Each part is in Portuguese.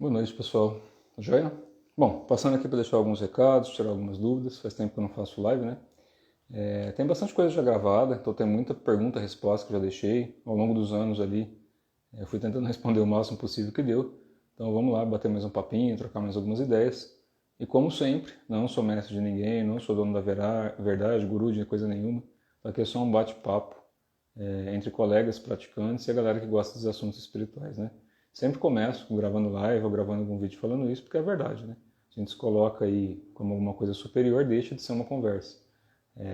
Boa noite, pessoal. Joia? Bom, passando aqui para deixar alguns recados, tirar algumas dúvidas. Faz tempo que eu não faço live, né? Tem bastante coisa já gravada, então tem muita pergunta e resposta que eu já deixei ao longo dos anos ali. Eu fui tentando responder o máximo possível que deu. Então vamos lá, bater mais um papinho, trocar mais algumas ideias. E como sempre, não sou mestre de ninguém, não sou dono da verdade, guru de coisa nenhuma. Aqui é só um bate-papo entre colegas, praticantes e a galera que gosta dos assuntos espirituais, né? Sempre começo gravando live ou gravando algum vídeo falando isso, porque é verdade, né? A gente se coloca aí como alguma coisa superior, deixa de ser uma conversa.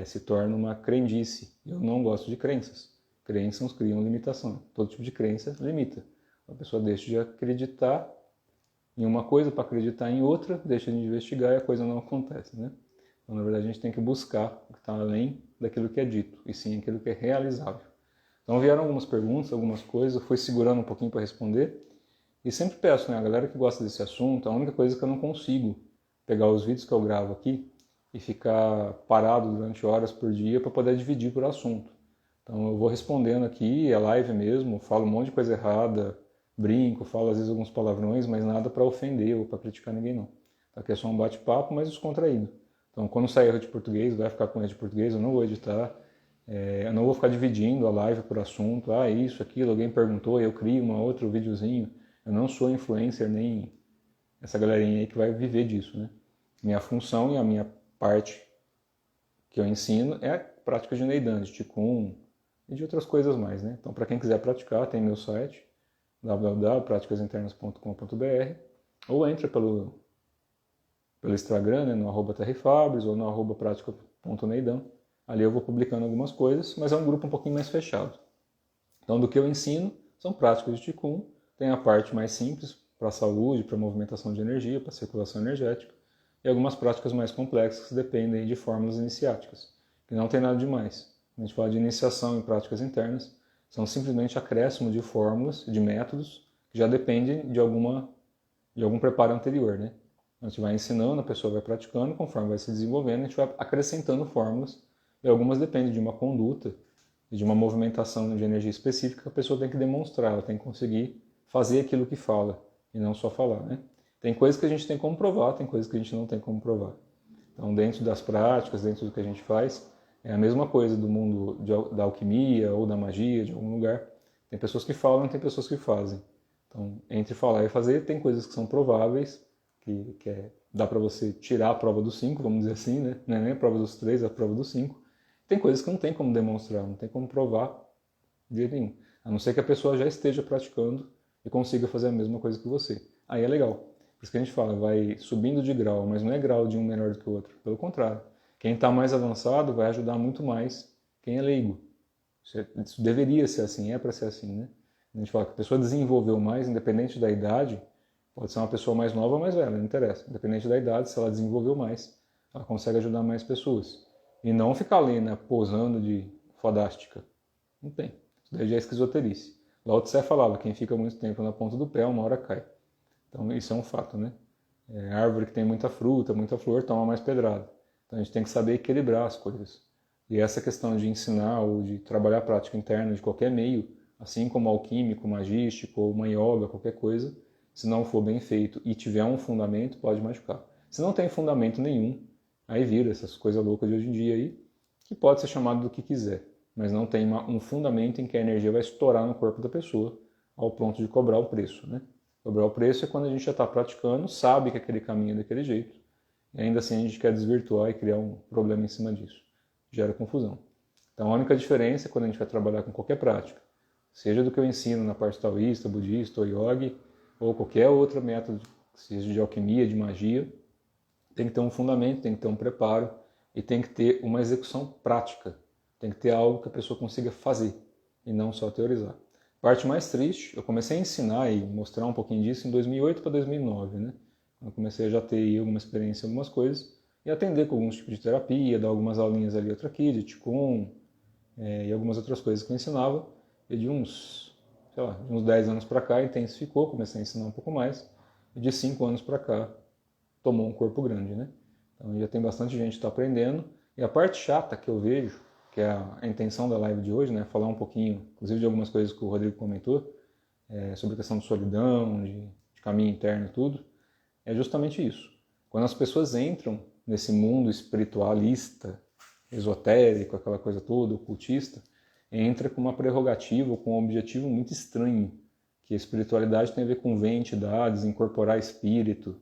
Se torna uma crendice. Eu não gosto de crenças. Crenças criam limitação. Todo tipo de crença limita. A pessoa deixa de acreditar em uma coisa para acreditar em outra, deixa de investigar e a coisa não acontece, né? Então, na verdade, a gente tem que buscar o que está além daquilo que é dito, e sim aquilo que é realizável. Então vieram algumas perguntas, algumas coisas, eu fui segurando um pouquinho para responder. E sempre peço, né, a galera que gosta desse assunto, a única coisa que eu não consigo pegar os vídeos que eu gravo aqui e ficar parado durante horas por dia para poder dividir por assunto. Então eu vou respondendo aqui, é live mesmo, falo um monte de coisa errada, brinco, falo às vezes alguns palavrões, mas nada para ofender ou para criticar ninguém não. Aqui é só um bate-papo, mas descontraído. Então quando sair erro de português, vai ficar com erro de português, eu não vou editar. Eu não vou ficar dividindo a live por assunto, isso, aquilo, alguém perguntou, eu crio um outro videozinho. Eu não sou influencer nem essa galerinha aí que vai viver disso, né? Minha função e a minha parte que eu ensino é a prática de Neidan, de Qigong e de outras coisas mais, né? Então, para quem quiser praticar, tem meu site www.praticasinternas.com.br ou entra pelo Instagram, né, no @terrifabres ou no @pratica.neidan. Ali eu vou publicando algumas coisas, mas é um grupo um pouquinho mais fechado. Então, do que eu ensino, são práticas de Qigong. Tem a parte mais simples, para a saúde, para a movimentação de energia, para a circulação energética, e algumas práticas mais complexas que dependem de fórmulas iniciáticas, que não tem nada demais. A gente fala de iniciação em práticas internas, são simplesmente acréscimo de fórmulas, de métodos, que já dependem de algum preparo anterior, né? A gente vai ensinando, a pessoa vai praticando, conforme vai se desenvolvendo, a gente vai acrescentando fórmulas, e algumas dependem de uma conduta, de uma movimentação de energia específica que a pessoa tem que demonstrar, ela tem que conseguir fazer aquilo que fala, e não só falar, né? Tem coisas que a gente tem como provar, tem coisas que a gente não tem como provar. Então, dentro das práticas, dentro do que a gente faz, é a mesma coisa do mundo da alquimia ou da magia, de algum lugar. Tem pessoas que falam e tem pessoas que fazem. Então, entre falar e fazer, tem coisas que são prováveis, dá para você tirar a prova dos 5, vamos dizer assim, né? Não é nem a prova dos 3, é a prova dos 5. Tem coisas que não tem como demonstrar, não tem como provar de jeito nenhum. A não ser que a pessoa já esteja praticando e consiga fazer a mesma coisa que você. Aí é legal. Por isso que a gente fala, vai subindo de grau, mas não é grau de um menor do que o outro. Pelo contrário. Quem está mais avançado vai ajudar muito mais quem é leigo. Isso deveria ser assim, é para ser assim, né? A gente fala que a pessoa desenvolveu mais, independente da idade, pode ser uma pessoa mais nova ou mais velha, não interessa. Independente da idade, se ela desenvolveu mais, ela consegue ajudar mais pessoas. E não ficar ali, né, posando de fodástica. Não tem. Isso daí já é esquizoterice. Lao Tse falava, quem fica muito tempo na ponta do pé, uma hora cai. Então isso é um fato, né? Árvore que tem muita fruta, muita flor, toma mais pedrada. Então a gente tem que saber equilibrar as coisas. E essa questão de ensinar ou de trabalhar a prática interna de qualquer meio, assim como alquímico, magístico ou uma yoga, qualquer coisa, se não for bem feito e tiver um fundamento, pode machucar. Se não tem fundamento nenhum, aí vira essas coisas loucas de hoje em dia aí, que pode ser chamado do que quiser, mas não tem um fundamento em que a energia vai estourar no corpo da pessoa ao ponto de cobrar o preço, né? Cobrar o preço é quando a gente já está praticando, sabe que aquele caminho é daquele jeito, e ainda assim a gente quer desvirtuar e criar um problema em cima disso. Gera confusão. Então a única diferença é quando a gente vai trabalhar com qualquer prática, seja do que eu ensino na parte taoísta, budista ou yogi, ou qualquer outro método, seja de alquimia, de magia, tem que ter um fundamento, tem que ter um preparo e tem que ter uma execução prática. Tem que ter algo que a pessoa consiga fazer e não só teorizar. Parte mais triste, eu comecei a ensinar e mostrar um pouquinho disso em 2008 para 2009, né? Eu comecei a já ter alguma experiência em algumas coisas e atender com alguns tipos de terapia, dar algumas aulinhas ali, outra aqui, de Qigong e algumas outras coisas que eu ensinava. E de uns 10 anos para cá intensificou, comecei a ensinar um pouco mais. E de 5 anos para cá tomou um corpo grande, né? Então já tem bastante gente que está aprendendo. E a parte chata que eu vejo, que é a intenção da live de hoje, né? Falar um pouquinho, inclusive de algumas coisas que o Rodrigo comentou, sobre a questão de solidão, de de caminho interno e tudo, é justamente isso. Quando as pessoas entram nesse mundo espiritualista, esotérico, aquela coisa toda, ocultista, entra com uma prerrogativa, com um objetivo muito estranho, que a espiritualidade tem a ver com ver entidades, incorporar espírito,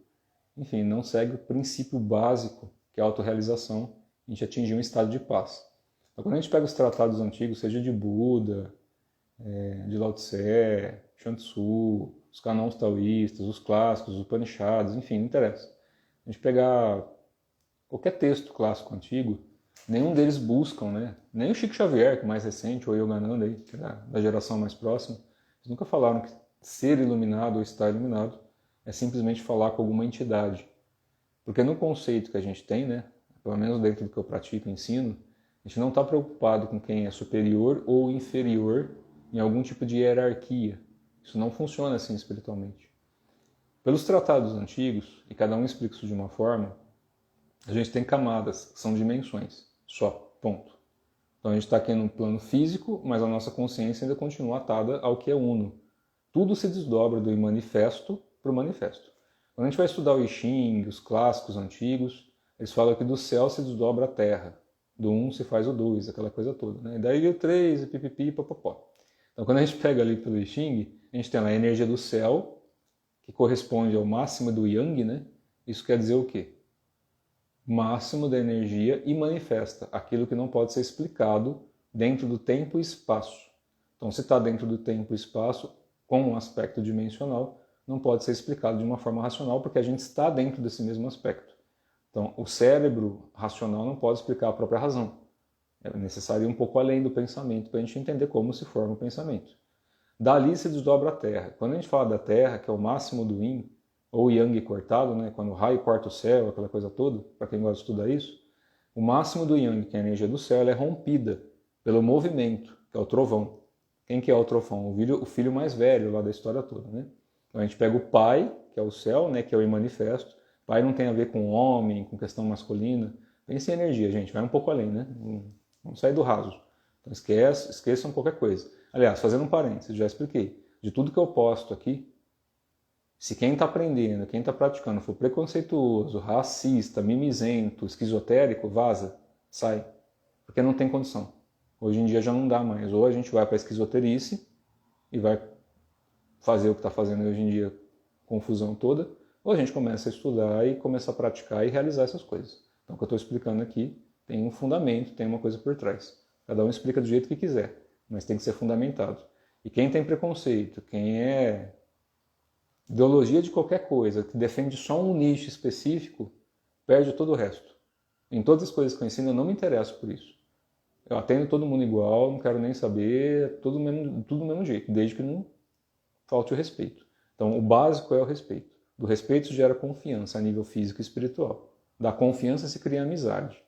enfim, não segue o princípio básico, que é a autorrealização, a gente atingir um estado de paz. Então, quando a gente pega os tratados antigos, seja de Buda, de Lao Tse, Chuang Tzu, os canons taoístas, os clássicos, os Upanishads, enfim, não interessa. A gente pegar qualquer texto clássico antigo, nenhum deles buscam, né? Nem o Chico Xavier, que é mais recente, ou o Yogananda, aí, que é da geração mais próxima, eles nunca falaram que ser iluminado ou estar iluminado é simplesmente falar com alguma entidade. Porque no conceito que a gente tem, né, pelo menos dentro do que eu pratico e ensino, a gente não está preocupado com quem é superior ou inferior em algum tipo de hierarquia. Isso não funciona assim espiritualmente. Pelos tratados antigos, e cada um explica isso de uma forma, a gente tem camadas, que são dimensões, só, ponto. Então a gente está aqui no plano físico, mas a nossa consciência ainda continua atada ao que é uno. Tudo se desdobra do manifesto para o manifesto. Quando a gente vai estudar o I Ching, os clássicos antigos, eles falam que do céu se desdobra a terra, do 1 se faz o 2, aquela coisa toda. Né? E daí o 3, e pipipi, popopó. Então quando a gente pega ali pelo I Ching, a gente tem lá a energia do céu, que corresponde ao máximo do Yang, né? Isso quer dizer o quê? Máximo da energia e manifesta aquilo que não pode ser explicado dentro do tempo e espaço. Então, se está dentro do tempo e espaço, com um aspecto dimensional, não pode ser explicado de uma forma racional, porque a gente está dentro desse mesmo aspecto. Então, o cérebro racional não pode explicar a própria razão. É necessário ir um pouco além do pensamento para a gente entender como se forma o pensamento. Dali se desdobra a Terra. Quando a gente fala da Terra, que é o máximo do Yin, ou Yang cortado, né, quando o raio corta o céu, aquela coisa toda, para quem gosta de estudar isso, o máximo do Yang, que é a energia do céu, ela é rompida pelo movimento, que é o trovão. Quem que é o trovão? O filho mais velho lá da história toda. Né? Então a gente pega o pai, que é o céu, né, que é o manifesto. Pai não tem a ver com homem, com questão masculina. Pense em energia, gente, vai um pouco além, né? Vamos sair do raso. Então esqueçam qualquer coisa. Aliás, fazendo um parênteses, já expliquei. De tudo que eu posto aqui, se quem está aprendendo, quem está praticando for preconceituoso, racista, mimizento, esquizotérico, vaza, sai. Porque não tem condição. Hoje em dia já não dá mais. Ou a gente vai para a esquizoterice e vai fazer o que está fazendo hoje em dia, confusão toda, ou a gente começa a estudar e começa a praticar e realizar essas coisas. Então o que eu estou explicando aqui tem um fundamento, tem uma coisa por trás. Cada um explica do jeito que quiser, mas tem que ser fundamentado. E quem tem preconceito, quem é ideologia de qualquer coisa, que defende só um nicho específico, perde todo o resto. Em todas as coisas que eu ensino, eu não me interesso por isso. Eu atendo todo mundo igual, não quero nem saber, tudo do mesmo jeito, desde que não falte o respeito. Então, o básico é o respeito. Do respeito se gera confiança a nível físico e espiritual. Da confiança se cria amizade.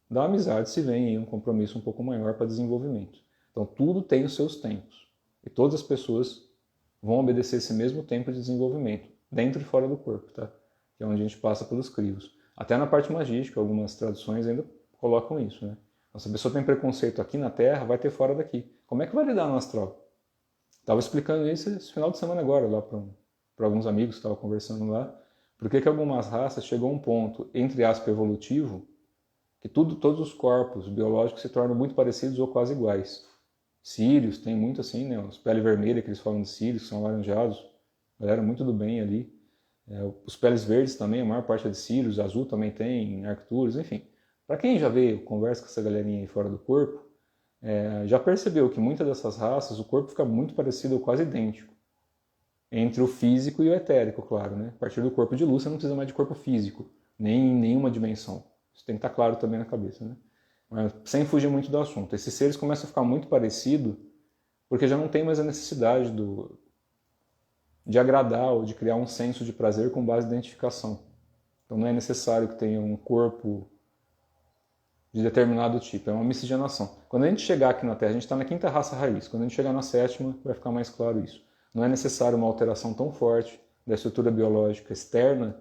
Da amizade se vem um compromisso um pouco maior para desenvolvimento. Então, tudo tem os seus tempos. E todas as pessoas vão obedecer esse mesmo tempo de desenvolvimento, dentro e fora do corpo, tá? Que é onde a gente passa pelos crios. Até na parte magística, algumas traduções ainda colocam isso, né? Então, se a pessoa tem preconceito aqui na Terra, vai ter fora daqui. Como é que vai lidar no astral? Estava explicando isso esse final de semana agora, lá para alguns amigos que estavam conversando lá. Por que algumas raças chegam a um ponto, entre aspas, evolutivo, que todos os corpos biológicos se tornam muito parecidos ou quase iguais. Sírios, tem muito assim, né? Os pele vermelha, que eles falam de sírios, que são alaranjados. Galera muito do bem ali. Os peles verdes também, a maior parte é de sírios. Azul também tem, Arcturus, enfim. Para quem já veio, conversa com essa galerinha aí fora do corpo, já percebeu que muitas dessas raças, o corpo fica muito parecido ou quase idêntico. Entre o físico e o etérico, claro, né? A partir do corpo de luz, você não precisa mais de corpo físico, nem em nenhuma dimensão. Isso tem que estar claro também na cabeça, né? Mas sem fugir muito do assunto. Esses seres começam a ficar muito parecidos porque já não tem mais a necessidade de agradar ou de criar um senso de prazer com base em identificação. Então não é necessário que tenha um corpo de determinado tipo, é uma miscigenação. Quando a gente chegar aqui na Terra, a gente está na 5ª raça raiz. Quando a gente chegar na 7ª, vai ficar mais claro isso. Não é necessário uma alteração tão forte da estrutura biológica externa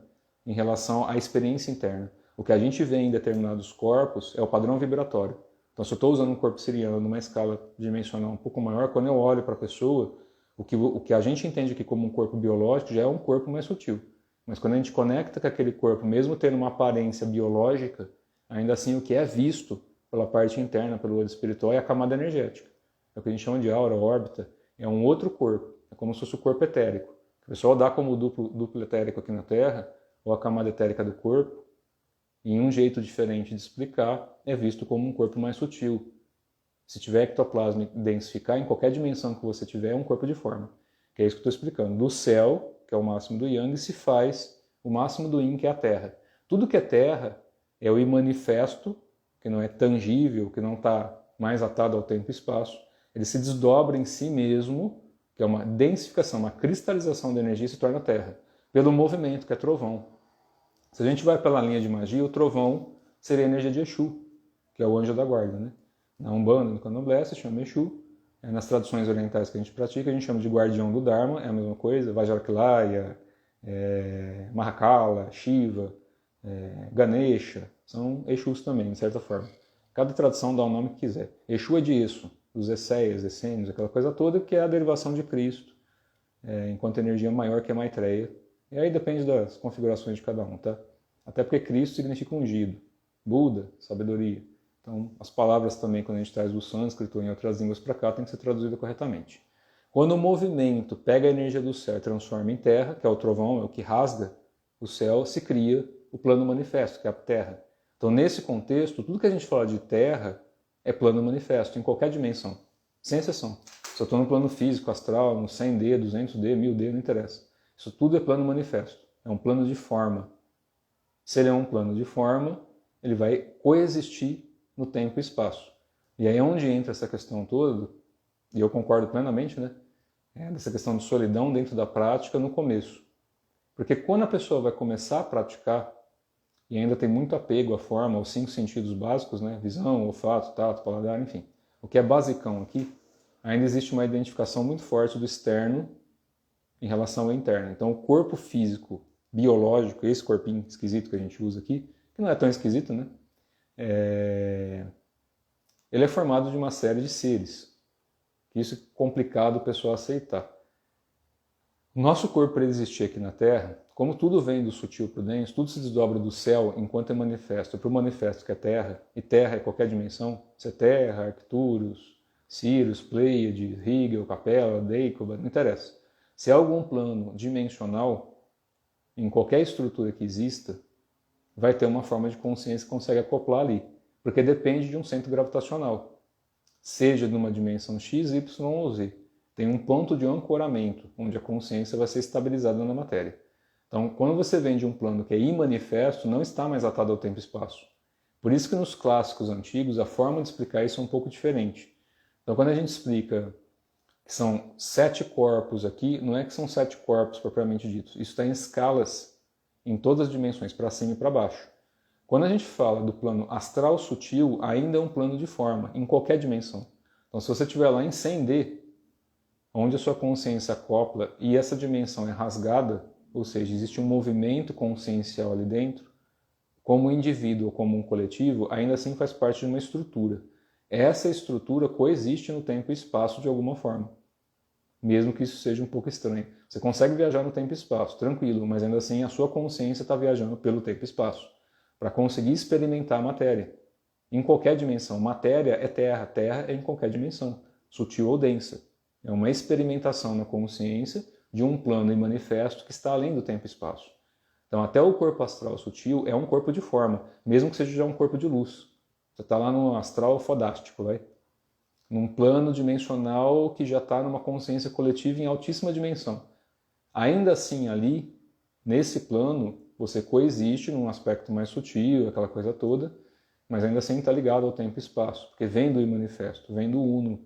em relação à experiência interna. O que a gente vê em determinados corpos é o padrão vibratório. Então, se eu estou usando um corpo siriano numa escala dimensional um pouco maior, quando eu olho para a pessoa, O que a gente entende aqui como um corpo biológico já é um corpo mais sutil. Mas quando a gente conecta com aquele corpo, mesmo tendo uma aparência biológica, ainda assim o que é visto pela parte interna, pelo olho espiritual, é a camada energética. É o que a gente chama de aura, órbita. É um outro corpo. É como se fosse o corpo etérico. O pessoal dá como duplo etérico aqui na Terra, ou a camada etérica do corpo, e um jeito diferente de explicar é visto como um corpo mais sutil. Se tiver ectoplasma e densificar, em qualquer dimensão que você tiver, é um corpo de forma. Que é isso que eu estou explicando. Do céu, que é o máximo do Yang, se faz o máximo do Yin, que é a Terra. Tudo que é Terra é o imanifesto, que não é tangível, que não está mais atado ao tempo e espaço. Ele se desdobra em si mesmo, que é uma densificação, uma cristalização da energia, e se torna Terra. Pelo movimento, que é trovão. Se a gente vai pela linha de magia, o trovão seria a energia de Exu, que é o anjo da guarda, né? Na Umbanda, no Candomblé, se chama Exu. Nas traduções orientais que a gente pratica, a gente chama de guardião do Dharma, é a mesma coisa. Vajrakeaya, Mahakala, Shiva, Ganesha, são Exus também, de certa forma. Cada tradução dá o nome que quiser. Exu é de isso, os Esseias, Essênios, aquela coisa toda, que é a derivação de Cristo, enquanto energia maior que é Maitreya. E aí depende das configurações de cada um, tá? Até porque Cristo significa ungido, Buda, sabedoria. Então, as palavras também, quando a gente traz do sânscrito ou em outras línguas para cá, tem que ser traduzida corretamente. Quando o movimento pega a energia do céu e transforma em terra, que é o trovão, é o que rasga o céu, se cria o plano manifesto, que é a terra. Então, nesse contexto, tudo que a gente fala de terra é plano manifesto, em qualquer dimensão, sem exceção. Se eu estou no plano físico, astral, no 100D, 200D, 1000D, não interessa. Isso tudo é plano manifesto, é um plano de forma. Se ele é um plano de forma, ele vai coexistir no tempo e espaço. E aí é onde entra essa questão toda, e eu concordo plenamente, né? Dessa questão de solidão dentro da prática no começo. Porque quando a pessoa vai começar a praticar, e ainda tem muito apego à forma, aos 5 sentidos básicos, né? Visão, olfato, tato, paladar, enfim. O que é basicão aqui, ainda existe uma identificação muito forte do externo em relação ao interno. Então o corpo físico, biológico, esse corpinho esquisito que a gente usa aqui, que não é tão esquisito, né? Ele é formado de uma série de seres. Isso é complicado o pessoal aceitar. O nosso corpo, para existir aqui na Terra, como tudo vem do sutil para o denso, tudo se desdobra do céu enquanto é manifesto, para o manifesto que é Terra, e Terra é qualquer dimensão, se é Terra, Arcturus, Sirius, Pleiades, Rigel, Capella, Deicoba, não interessa. Se é algum plano dimensional, em qualquer estrutura que exista, vai ter uma forma de consciência que consegue acoplar ali, porque depende de um centro gravitacional, seja numa dimensão X, Y ou Z. Tem um ponto de ancoramento, onde a consciência vai ser estabilizada na matéria. Então, quando você vem de um plano que é imanifesto, não está mais atado ao tempo e espaço. Por isso que nos clássicos antigos, a forma de explicar isso é um pouco diferente. Então, quando a gente explica que são 7 corpos aqui, não é que são 7 corpos propriamente ditos. Isso está em escalas em todas as dimensões, para cima e para baixo. Quando a gente fala do plano astral sutil, ainda é um plano de forma, em qualquer dimensão. Então, se você estiver lá em 100D, onde a sua consciência acopla e essa dimensão é rasgada, ou seja, existe um movimento consciencial ali dentro, como um indivíduo ou como um coletivo, ainda assim faz parte de uma estrutura. Essa estrutura coexiste no tempo e espaço de alguma forma, mesmo que isso seja um pouco estranho. Você consegue viajar no tempo e espaço, tranquilo, mas ainda assim a sua consciência está viajando pelo tempo e espaço, para conseguir experimentar a matéria. Em qualquer dimensão. Matéria é terra, terra é em qualquer dimensão, sutil ou densa. É uma experimentação na consciência de um plano e manifesto que está além do tempo e espaço. Então até o corpo astral sutil é um corpo de forma, mesmo que seja já um corpo de luz. Você está lá no astral fodástico, vai? Num plano dimensional que já está numa consciência coletiva em altíssima dimensão. Ainda assim ali, nesse plano, você coexiste num aspecto mais sutil, aquela coisa toda, mas ainda assim está ligado ao tempo e espaço, porque vem do manifesto, vem do uno,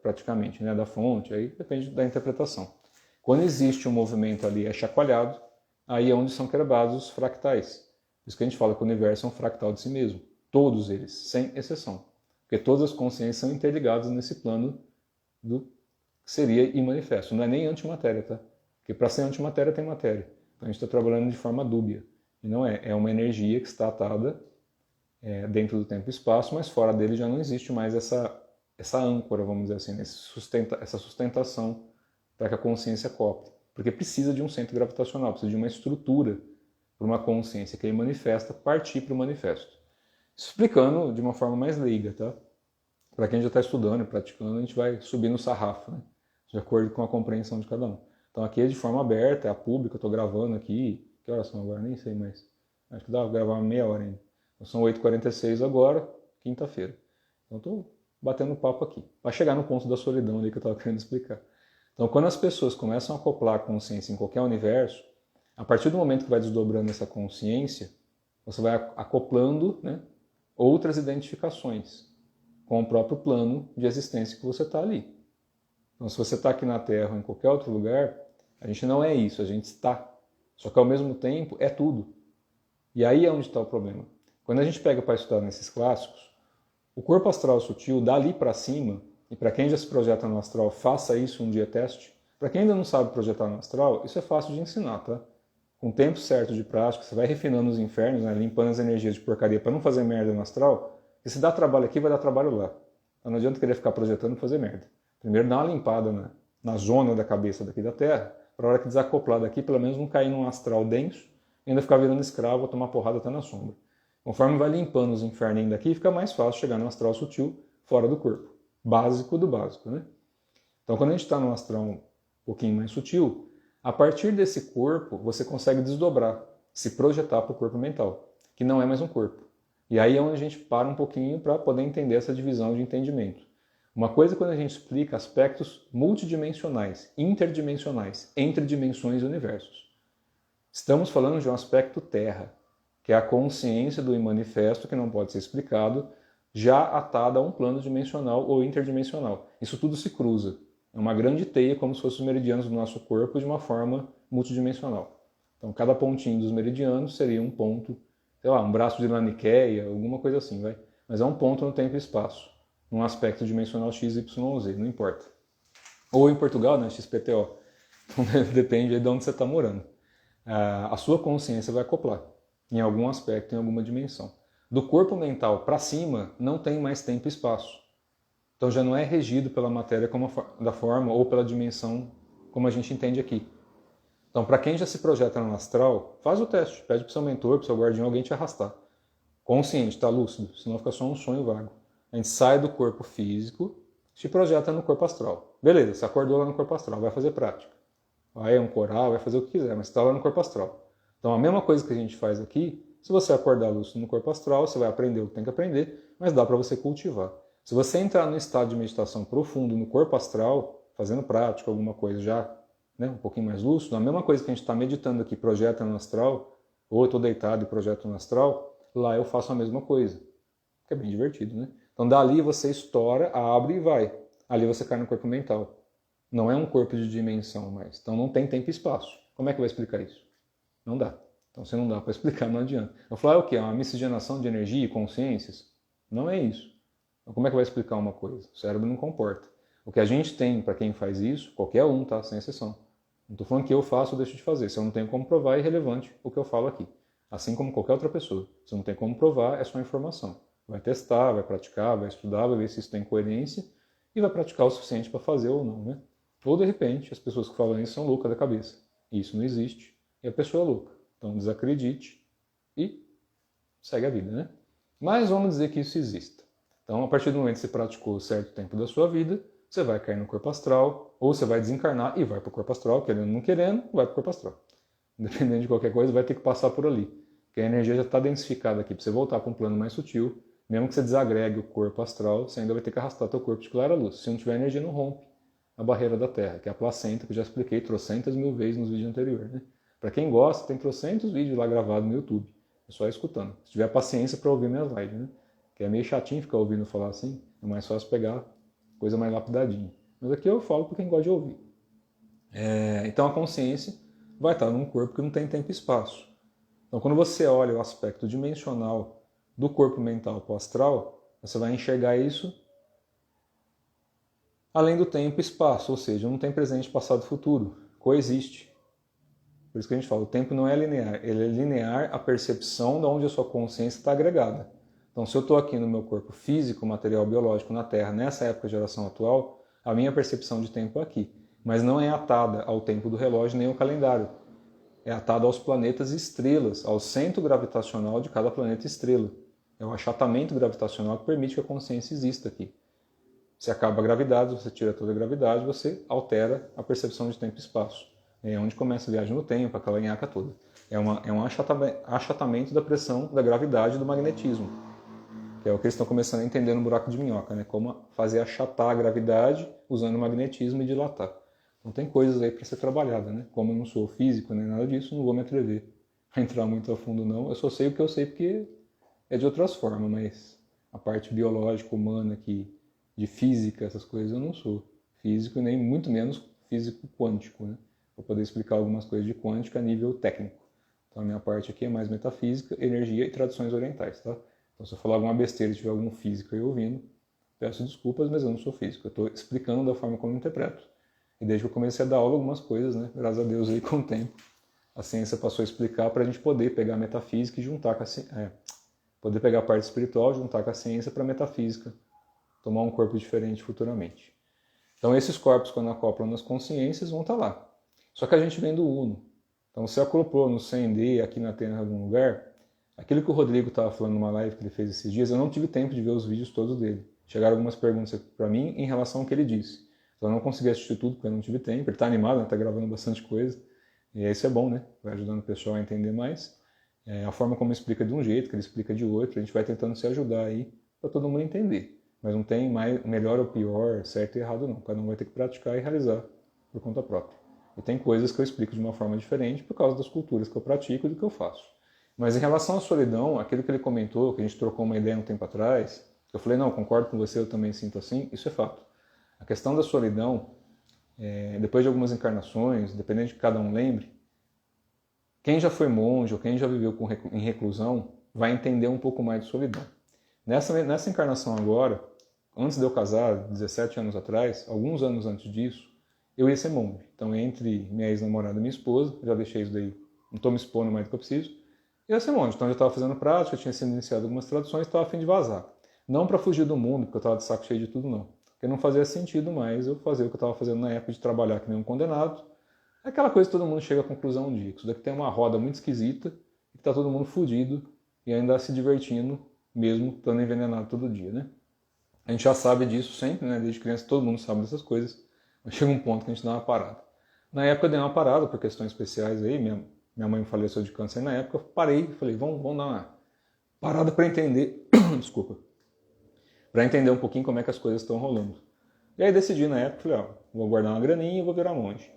praticamente, né, da fonte, aí depende da interpretação. Quando existe um movimento ali, é chacoalhado, aí é onde são quebrados os fractais. Por isso que a gente fala que o universo é um fractal de si mesmo, todos eles, sem exceção, porque todas as consciências são interligadas nesse plano do que seria imanifesto, não é nem antimatéria, tá? Porque para ser antimatéria tem matéria, então a gente está trabalhando de forma dúbia, e não é uma energia que está atada dentro do tempo e espaço, mas fora dele já não existe mais essa âncora, vamos dizer assim, essa sustentação para que a consciência acople. Porque precisa de um centro gravitacional, precisa de uma estrutura para uma consciência que aí manifesta partir para o manifesto. Explicando de uma forma mais leiga, tá? Para quem já está estudando e praticando, a gente vai subir no sarrafo, né? De acordo com a compreensão de cada um. Então aqui é de forma aberta, é a pública, eu estou gravando aqui. Que horas são agora? Nem sei mais. Acho que dá para gravar meia hora ainda. Então, são 8h46 agora, quinta-feira. Então estou batendo papo aqui, para chegar no ponto da solidão ali que eu estava querendo explicar. Então quando as pessoas começam a acoplar a consciência em qualquer universo, a partir do momento que vai desdobrando essa consciência, você vai acoplando, né, outras identificações com o próprio plano de existência que você está ali. Então se você está aqui na Terra ou em qualquer outro lugar, a gente não é isso, a gente está. Só que ao mesmo tempo é tudo. E aí é onde está o problema. Quando a gente pega para estudar nesses clássicos, o corpo astral sutil, dali para cima, e para quem já se projeta no astral, faça isso um dia teste. Para quem ainda não sabe projetar no astral, isso é fácil de ensinar, tá? Com o tempo certo de prática, você vai refinando os infernos, né, limpando as energias de porcaria para não fazer merda no astral, e se dá trabalho aqui, vai dar trabalho lá. Então não adianta querer ficar projetando e fazer merda. Primeiro dá uma limpada na zona da cabeça daqui da Terra, para a hora que desacoplar daqui, pelo menos não cair num astral denso, e ainda ficar virando escravo ou tomar porrada até na sombra. Conforme vai limpando os infernos daqui, fica mais fácil chegar no astral sutil, fora do corpo. Básico do básico, né? Então quando a gente está no astral um pouquinho mais sutil, a partir desse corpo, você consegue desdobrar, se projetar para o corpo mental, que não é mais um corpo. E aí é onde a gente para um pouquinho para poder entender essa divisão de entendimento. Uma coisa é quando a gente explica aspectos multidimensionais, interdimensionais, entre dimensões e universos. Estamos falando de um aspecto terra, que é a consciência do imanifesto que não pode ser explicado, já atada a um plano dimensional ou interdimensional. Isso tudo se cruza. É uma grande teia, como se fossem os meridianos do nosso corpo, de uma forma multidimensional. Então, cada pontinho dos meridianos seria um ponto, sei lá, um braço de Laniqueia, alguma coisa assim, vai. Mas é um ponto no tempo e espaço, num aspecto dimensional x, y, z, não importa. Ou em Portugal, né, XPTO. Então, depende aí de onde você está morando. A sua consciência vai acoplar, em algum aspecto, em alguma dimensão. Do corpo mental para cima, não tem mais tempo e espaço. Então já não é regido pela matéria da forma ou pela dimensão como a gente entende aqui. Então para quem já se projeta no astral, faz o teste, pede para o seu mentor, para o seu guardião, alguém te arrastar. Consciente, está lúcido, senão fica só um sonho vago. A gente sai do corpo físico, se projeta no corpo astral. Beleza, você acordou lá no corpo astral, vai fazer prática. Vai ancorar, vai fazer o que quiser, mas você está lá no corpo astral. Então a mesma coisa que a gente faz aqui, se você acordar lúcido no corpo astral, você vai aprender o que tem que aprender, mas dá para você cultivar. Se você entrar no estado de meditação profundo no corpo astral, fazendo prática, alguma coisa já, né, um pouquinho mais lúcido, a mesma coisa que a gente está meditando aqui, projeta no astral, ou eu estou deitado e projeto no astral, lá eu faço a mesma coisa. Que é bem divertido, né? Então dali você estoura, abre e vai. Ali você cai no corpo mental. Não é um corpo de dimensão mais. Então não tem tempo e espaço. Como é que vai explicar isso? Não dá. Então se não dá para explicar, não adianta. Eu falo, o quê? É uma miscigenação de energia e consciências? Não é isso. Então, como é que vai explicar uma coisa? O cérebro não comporta. O que a gente tem para quem faz isso, qualquer um, tá? Sem exceção. Não estou falando que eu faço ou deixo de fazer. Se eu não tenho como provar, é irrelevante o que eu falo aqui. Assim como qualquer outra pessoa. Se não tem como provar, é só informação. Vai testar, vai praticar, vai estudar, vai ver se isso tem coerência e vai praticar o suficiente para fazer ou não, né? Ou, de repente, as pessoas que falam isso são loucas da cabeça. Isso não existe e a pessoa é louca. Então, desacredite e segue a vida, né? Mas vamos dizer que isso exista. Então, a partir do momento que você praticou certo tempo da sua vida, você vai cair no corpo astral, ou você vai desencarnar e vai para o corpo astral, querendo ou não querendo, vai para o corpo astral. Independente de qualquer coisa, vai ter que passar por ali. Porque a energia já está densificada aqui. Para você voltar para um plano mais sutil, mesmo que você desagregue o corpo astral, você ainda vai ter que arrastar teu corpo de clara luz. Se não tiver energia, não rompe a barreira da Terra, que é a placenta, que eu já expliquei trocentas mil vezes nos vídeos anteriores, né? Para quem gosta, tem trocentos vídeos lá gravados no YouTube. É só escutando. Se tiver paciência para ouvir minhas lives, né? Que é meio chatinho ficar ouvindo falar assim, é mais fácil pegar coisa mais lapidadinha. Mas aqui eu falo para quem gosta de ouvir. Então a consciência vai estar num corpo que não tem tempo e espaço. Então quando você olha o aspecto dimensional do corpo mental para o astral, você vai enxergar isso além do tempo e espaço, ou seja, não tem presente, passado e futuro, coexiste. Por isso que a gente fala, o tempo não é linear, ele é linear a percepção de onde a sua consciência está agregada. Então, se eu estou aqui no meu corpo físico, material biológico, na Terra, nessa época de geração atual, a minha percepção de tempo é aqui. mas não é atada ao tempo do relógio nem ao calendário. É atada aos planetas e estrelas, ao centro gravitacional de cada planeta e estrela. É o achatamento gravitacional que permite que a consciência exista aqui. Se acaba a gravidade, você tira toda a gravidade, você altera a percepção de tempo e espaço. É onde começa a viagem no tempo, aquela nhaca toda. É um achatamento da pressão da gravidade e do magnetismo, que é o que eles estão começando a entender no buraco de minhoca, né? Como fazer achatar a gravidade usando o magnetismo e dilatar. Então tem coisas aí para ser trabalhada, né? Como eu não sou físico nem nada disso, não vou me atrever a entrar muito a fundo não. Eu só sei o que eu sei porque é de outras formas, mas a parte biológica, humana, de física, essas coisas, eu não sou físico, nem muito menos físico quântico, né? Para poder explicar algumas coisas de quântica a nível técnico. Então a minha parte aqui é mais metafísica, energia e tradições orientais, tá? Então se eu falar alguma besteira e tiver algum físico aí ouvindo, peço desculpas, mas eu não sou físico. Eu estou explicando da forma como eu interpreto. E desde que eu comecei a dar aula algumas coisas, né? Graças a Deus aí com o tempo, a ciência passou a explicar para a gente poder pegar a metafísica e juntar com a ciência. Poder pegar a parte espiritual, juntar com a ciência para a metafísica, tomar um corpo diferente futuramente. Então esses corpos, quando acoplam nas consciências, vão estar lá. Só que a gente vem do Uno. Então se acoplou no 100D aqui na Terra em algum lugar, aquilo que o Rodrigo estava falando numa live que ele fez esses dias, eu não tive tempo de ver os vídeos todos dele. Chegaram algumas perguntas para mim em relação ao que ele disse. Então eu não consegui assistir tudo porque eu não tive tempo. Ele está animado, né? Está gravando bastante coisa. E isso é bom, né? Vai ajudando o pessoal a entender mais. A forma como ele explica de um jeito, que ele explica de outro, a gente vai tentando se ajudar aí para todo mundo entender. Mas não tem melhor ou pior, certo e errado não. Cada um vai ter que praticar e realizar por conta própria. E tem coisas que eu explico de uma forma diferente por causa das culturas que eu pratico e do que eu faço. Mas em relação à solidão, aquilo que ele comentou, que a gente trocou uma ideia um tempo atrás, eu falei, não, concordo com você, eu também sinto assim, isso é fato. A questão da solidão, depois de algumas encarnações, dependendo de que cada um lembre, quem já foi monge ou quem já viveu em reclusão vai entender um pouco mais de solidão. Nessa encarnação agora, antes de eu casar, 17 anos atrás, alguns anos antes disso, eu ia ser monge. Então, entre minha ex-namorada e minha esposa, já deixei isso daí, não estou me expondo mais do que eu preciso, eu ia ser monge. Então, eu já estava fazendo prática, tinha sido iniciado algumas traduções, estava a fim de vazar. Não para fugir do mundo, porque eu estava de saco cheio de tudo, não. Porque não fazia sentido mais eu fazer o que eu estava fazendo na época de trabalhar que nem um condenado. É aquela coisa que todo mundo chega à conclusão um dia, que isso daqui tem uma roda muito esquisita, e que está todo mundo fudido e ainda se divertindo, mesmo estando envenenado todo dia, né? A gente já sabe disso sempre, né? Desde criança todo mundo sabe dessas coisas, mas chega um ponto que a gente dá uma parada. Na época eu dei uma parada por questões especiais aí, minha mãe faleceu de câncer na época, eu parei e falei, vamos dar uma parada para entender, desculpa, para entender um pouquinho como é que as coisas estão rolando. E aí decidi na época, falei, vou guardar uma graninha e vou virar monge.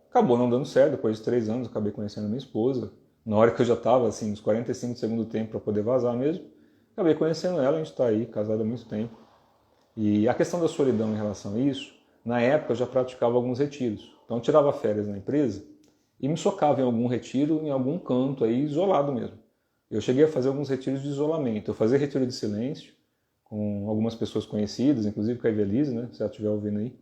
Acabou não dando certo, depois de 3 anos acabei conhecendo minha esposa, na hora que eu já estava assim, nos 45 do segundo tempo para poder vazar mesmo, acabei conhecendo ela, a gente está aí, casado há muito tempo. E a questão da solidão em relação a isso, na época eu já praticava alguns retiros. Então eu tirava férias na empresa e me socava em algum retiro, em algum canto aí, isolado mesmo. Eu cheguei a fazer alguns retiros de isolamento. Eu fazia retiro de silêncio com algumas pessoas conhecidas, inclusive com a Evelise, né? Se ela estiver ouvindo aí.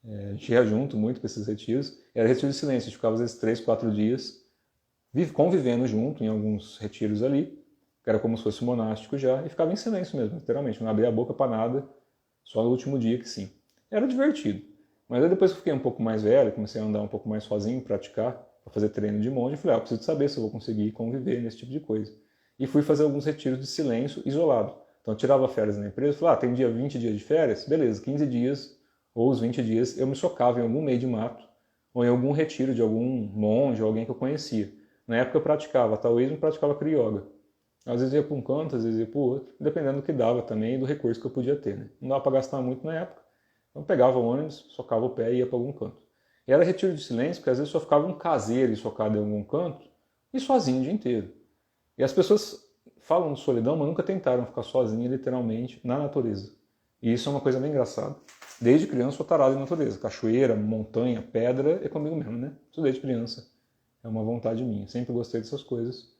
A gente ia junto muito para esses retiros. Era retiro de silêncio, a gente ficava às vezes 3, 4 dias convivendo junto em alguns retiros ali, que era como se fosse monástico já, e ficava em silêncio mesmo, literalmente. Não abria a boca para nada, só no último dia que sim. Era divertido. Mas aí depois que eu fiquei um pouco mais velho, comecei a andar um pouco mais sozinho, praticar, para fazer treino de monge, eu falei, eu preciso saber se eu vou conseguir conviver nesse tipo de coisa. E fui fazer alguns retiros de silêncio isolado. Então eu tirava férias na empresa, falei, tem 20 dias de férias? Beleza, 15 dias ou os 20 dias eu me socava em algum meio de mato ou em algum retiro de algum monge ou alguém que eu conhecia. Na época eu praticava taoísmo, praticava Kriya Yoga. Às vezes ia para um canto, às vezes ia para o outro, dependendo do que dava também e do recurso que eu podia ter. Né? Não dava para gastar muito na época. Então pegava o ônibus, socava o pé e ia para algum canto. E era retiro de silêncio, porque às vezes só ficava um caseiro e socado em algum canto e sozinho o dia inteiro. E as pessoas falam de solidão, mas nunca tentaram ficar sozinhas, literalmente, na natureza. E isso é uma coisa bem engraçada. Desde criança eu sou tarado em natureza. Cachoeira, montanha, pedra, é comigo mesmo, né? Isso desde criança. É uma vontade minha. Sempre gostei dessas coisas.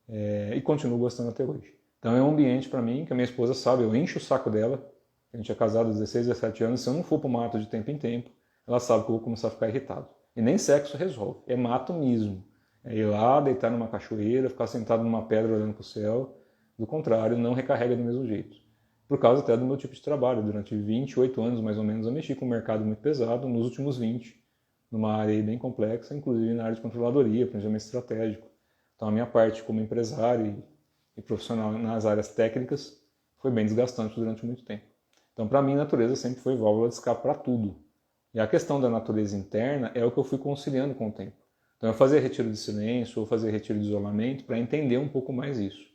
E continuo gostando até hoje. Então é um ambiente para mim, que a minha esposa sabe, eu encho o saco dela. A gente é casado há 16, 17 anos. Se eu não for pro mato de tempo em tempo, ela sabe que eu vou começar a ficar irritado. E nem sexo resolve. É mato mesmo. É ir lá, deitar numa cachoeira, ficar sentado numa pedra olhando para o céu. Do contrário, não recarrega do mesmo jeito. Por causa até do meu tipo de trabalho. Durante 28 anos, mais ou menos, eu mexi com um mercado muito pesado. Nos últimos 20, numa área aí bem complexa, inclusive na área de controladoria, planejamento estratégico. Então a minha parte como empresário e profissional nas áreas técnicas foi bem desgastante durante muito tempo. Então para mim a natureza sempre foi válvula de escape para tudo. E a questão da natureza interna é o que eu fui conciliando com o tempo. Então eu fazia retiro de silêncio ou fazia retiro de isolamento para entender um pouco mais isso.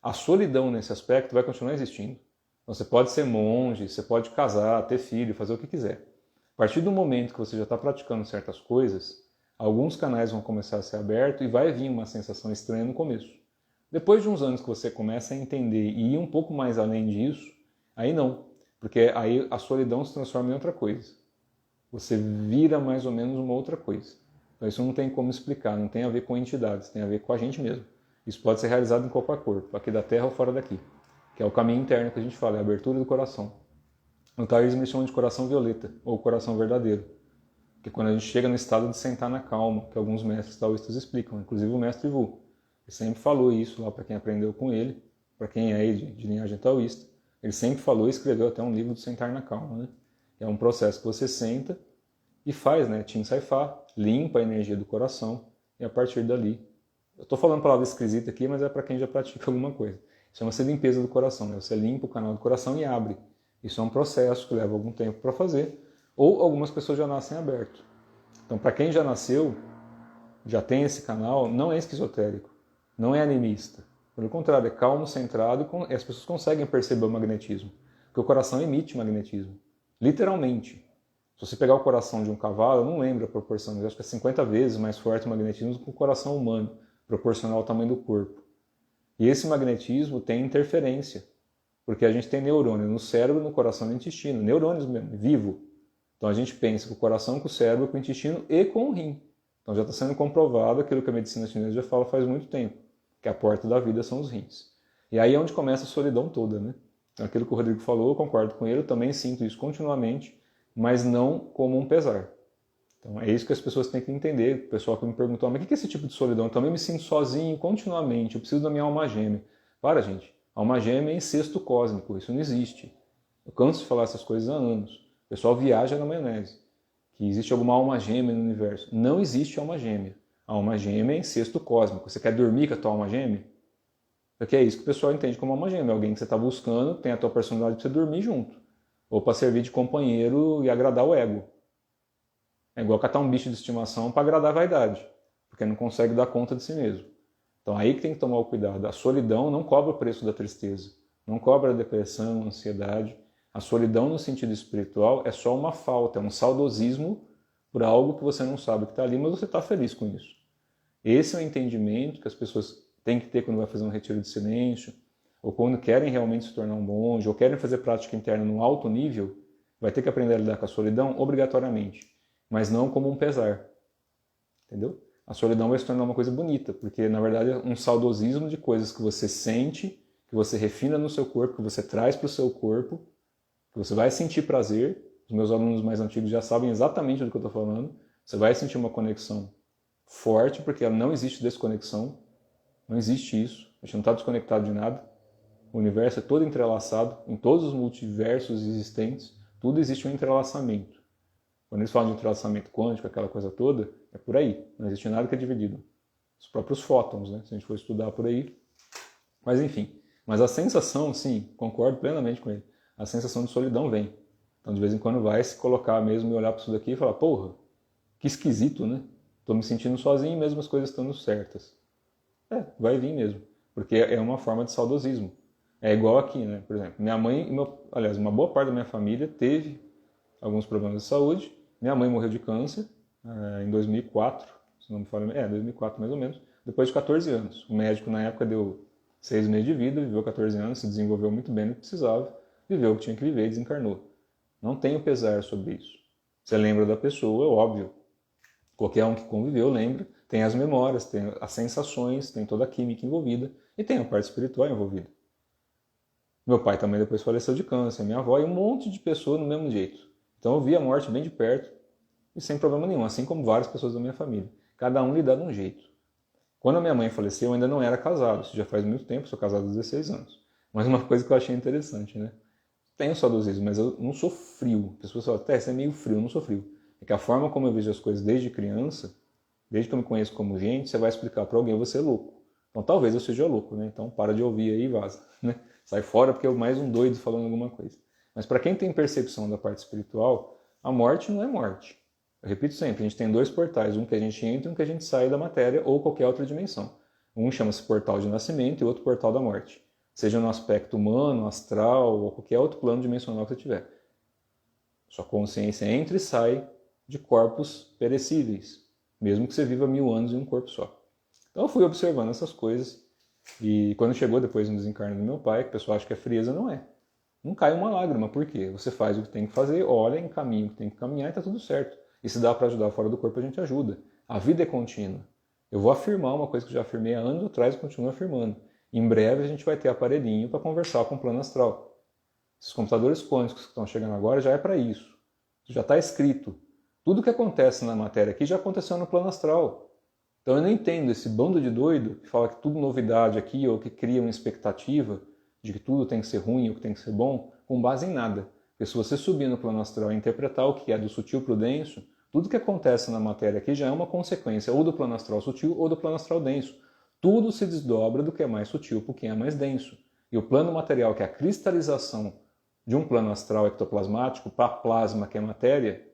A solidão nesse aspecto vai continuar existindo. Então você pode ser monge, você pode casar, ter filho, fazer o que quiser. A partir do momento que você já está praticando certas coisas, alguns canais vão começar a ser abertos e vai vir uma sensação estranha no começo. Depois de uns anos que você começa a entender e ir um pouco mais além disso, aí não, porque aí a solidão se transforma em outra coisa. Você vira mais ou menos uma outra coisa. Então isso não tem como explicar, não tem a ver com entidades, tem a ver com a gente mesmo. Isso pode ser realizado em qualquer corpo, aqui da Terra ou fora daqui, que é o caminho interno que a gente fala, é a abertura do coração. No taoísmo eles chamam de coração violeta, ou coração verdadeiro, que é quando a gente chega no estado de sentar na calma, que alguns mestres taoístas explicam, inclusive o mestre Wu. Ele sempre falou isso lá para quem aprendeu com ele, para quem é de linhagem taoísta. Ele sempre falou e escreveu até um livro de sentar na calma, né? É um processo que você senta e faz, né? Chin Sai Fa, limpa a energia do coração e a partir dali. Eu estou falando palavra esquisita aqui, mas é para quem já pratica alguma coisa. Chama-se limpeza do coração, né? Você limpa o canal do coração e abre. Isso é um processo que leva algum tempo para fazer, ou algumas pessoas já nascem aberto. Então, para quem já nasceu, já tem esse canal, não é esquizotérico, não é animista. Pelo contrário, é calmo, centrado e as pessoas conseguem perceber o magnetismo. Porque o coração emite magnetismo, literalmente. Se você pegar o coração de um cavalo, eu não lembro a proporção, mas acho que é 50 vezes mais forte o magnetismo do que o coração humano, proporcional ao tamanho do corpo. E esse magnetismo tem interferência, porque a gente tem neurônio no cérebro, no coração e no intestino, neurônios mesmo, vivo. Então a gente pensa com o coração, com o cérebro, com o intestino e com o rim. Então já está sendo comprovado aquilo que a medicina chinesa já fala faz muito tempo, que a porta da vida são os rins. E aí é onde começa a solidão toda, né? Então, aquilo que o Rodrigo falou, eu concordo com ele, eu também sinto isso continuamente, mas não como um pesar. Então é isso que as pessoas têm que entender. O pessoal que me perguntou, mas o que é esse tipo de solidão? Eu também me sinto sozinho continuamente, eu preciso da minha alma gêmea. Para, gente. Alma gêmea é incesto cósmico, isso não existe. Eu canso de falar essas coisas há anos. O pessoal viaja na maionese, que existe alguma alma gêmea no universo. Não existe alma gêmea. A alma gêmea é incesto cósmico. Você quer dormir com a tua alma gêmea? Porque é isso que o pessoal entende como alma gêmea. Alguém que você está buscando, tem a tua personalidade para você dormir junto. Ou para servir de companheiro e agradar o ego. É igual catar um bicho de estimação para agradar a vaidade, porque não consegue dar conta de si mesmo. Então aí que tem que tomar o cuidado. A solidão não cobra o preço da tristeza, não cobra a depressão, a ansiedade. A solidão no sentido espiritual é só uma falta, é um saudosismo por algo que você não sabe que está ali, mas você está feliz com isso. Esse é o entendimento que as pessoas têm que ter quando vai fazer um retiro de silêncio, ou quando querem realmente se tornar um monge, ou querem fazer prática interna num alto nível, vai ter que aprender a lidar com a solidão obrigatoriamente, mas não como um pesar. Entendeu? A solidão vai se tornar uma coisa bonita, porque na verdade é um saudosismo de coisas que você sente, que você refina no seu corpo, que você traz para o seu corpo, que você vai sentir prazer. Os meus alunos mais antigos já sabem exatamente do que eu estou falando. Você vai sentir uma conexão forte, porque não existe desconexão, não existe isso. A gente não está desconectado de nada. O universo é todo entrelaçado, em todos os multiversos existentes, tudo existe um entrelaçamento. Quando eles falam de entrelaçamento quântico, aquela coisa toda, é por aí. Não existe nada que é dividido. Os próprios fótons, né? Se a gente for estudar por aí. Mas enfim. Mas a sensação, sim, concordo plenamente com ele. A sensação de solidão vem. Então de vez em quando vai se colocar mesmo e olhar para isso daqui e falar, porra, que esquisito, né? Estou me sentindo sozinho mesmo as coisas estando certas. Vai vir mesmo. Porque é uma forma de saudosismo. É igual aqui, né? Por exemplo, minha mãe, aliás, uma boa parte da minha família teve alguns problemas de saúde. Minha mãe morreu de câncer em 2004, se não me falha, 2004 mais ou menos, depois de 14 anos. O médico na época deu 6 meses de vida, viveu 14 anos, se desenvolveu muito bem no que precisava, viveu o que tinha que viver e desencarnou. Não tenho pesar sobre isso. Você lembra da pessoa, é óbvio. Qualquer um que conviveu lembra, tem as memórias, tem as sensações, tem toda a química envolvida e tem a parte espiritual envolvida. Meu pai também depois faleceu de câncer, minha avó e um monte de pessoas no mesmo jeito. Então eu vi a morte bem de perto e sem problema nenhum, assim como várias pessoas da minha família. Cada um lida de um jeito. Quando a minha mãe faleceu, eu ainda não era casado, isso já faz muito tempo, sou casado há 16 anos. Mas uma coisa que eu achei interessante, né? Tenho saudosismo, mas eu não sou frio. As pessoas falam, você é meio frio, eu não sou frio. É que a forma como eu vejo as coisas desde criança, desde que eu me conheço como gente, você vai explicar para alguém, você é louco. Então talvez eu seja louco, né? Então para de ouvir aí e vaza, né? Sai fora porque é mais um doido falando alguma coisa. Mas para quem tem percepção da parte espiritual, a morte não é morte. Eu repito sempre, a gente tem dois portais, um que a gente entra e um que a gente sai da matéria ou qualquer outra dimensão. Um chama-se portal de nascimento e o outro portal da morte. Seja no aspecto humano, astral ou qualquer outro plano dimensional que você tiver. Sua consciência entra e sai de corpos perecíveis, mesmo que você viva 1000 anos em um corpo só. Então eu fui observando essas coisas e quando chegou depois no desencarne do meu pai, que o pessoal acha que é frieza, não é. Não cai uma lágrima, por quê? Você faz o que tem que fazer, olha, encaminha o que tem que caminhar e está tudo certo. E se dá para ajudar fora do corpo, a gente ajuda. A vida é contínua. Eu vou afirmar uma coisa que eu já afirmei há anos atrás e continuo afirmando. Em breve a gente vai ter aparelhinho para conversar com o plano astral. Esses computadores quânticos que estão chegando agora já é para isso. Já está escrito. Tudo que acontece na matéria aqui já aconteceu no plano astral. Então eu não entendo esse bando de doido que fala que tudo novidade aqui ou que cria uma expectativa de que tudo tem que ser ruim ou que tem que ser bom, com base em nada. Porque se você subir no plano astral e interpretar o que é do sutil para o denso, tudo que acontece na matéria aqui já é uma consequência ou do plano astral sutil ou do plano astral denso. Tudo se desdobra do que é mais sutil para o que é mais denso. E o plano material, que é a cristalização de um plano astral ectoplasmático para plasma, que é matéria,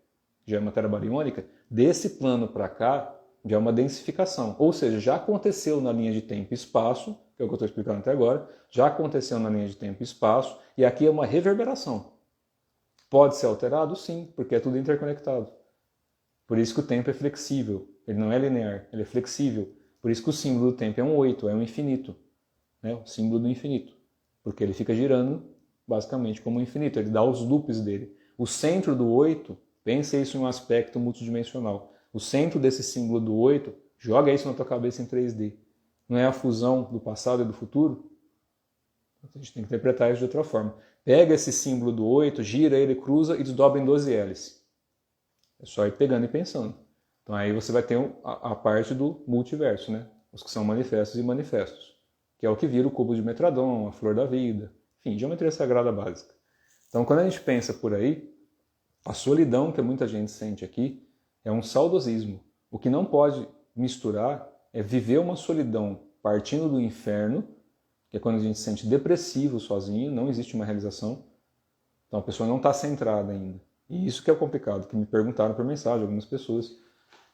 já é matéria bariônica, desse plano para cá já é uma densificação. Ou seja, já aconteceu na linha de tempo e espaço, que é o que eu estou explicando até agora, já aconteceu na linha de tempo e espaço, e aqui é uma reverberação. Pode ser alterado? Sim, porque é tudo interconectado. Por isso que o tempo é flexível, ele não é linear, ele é flexível. Por isso que o símbolo do tempo é um 8, é um infinito, né? O símbolo do infinito, porque ele fica girando basicamente como um infinito, ele dá os loops dele. O centro do 8, pense isso em um aspecto multidimensional. O centro desse símbolo do 8, joga isso na tua cabeça em 3D. Não é a fusão do passado e do futuro? A gente tem que interpretar isso de outra forma. Pega esse símbolo do 8, gira ele, cruza e desdobra em 12 hélices. É só ir pegando e pensando. Então aí você vai ter a parte do multiverso, né? Os que são manifestos e manifestos. Que é o que vira o cubo de Metradon, a flor da vida. Enfim, geometria sagrada básica. Então quando a gente pensa por aí, a solidão que muita gente sente aqui é um saudosismo. O que não pode misturar é viver uma solidão partindo do inferno, que é quando a gente se sente depressivo sozinho, não existe uma realização. Então a pessoa não está centrada ainda. E isso que é complicado, que me perguntaram por mensagem algumas pessoas.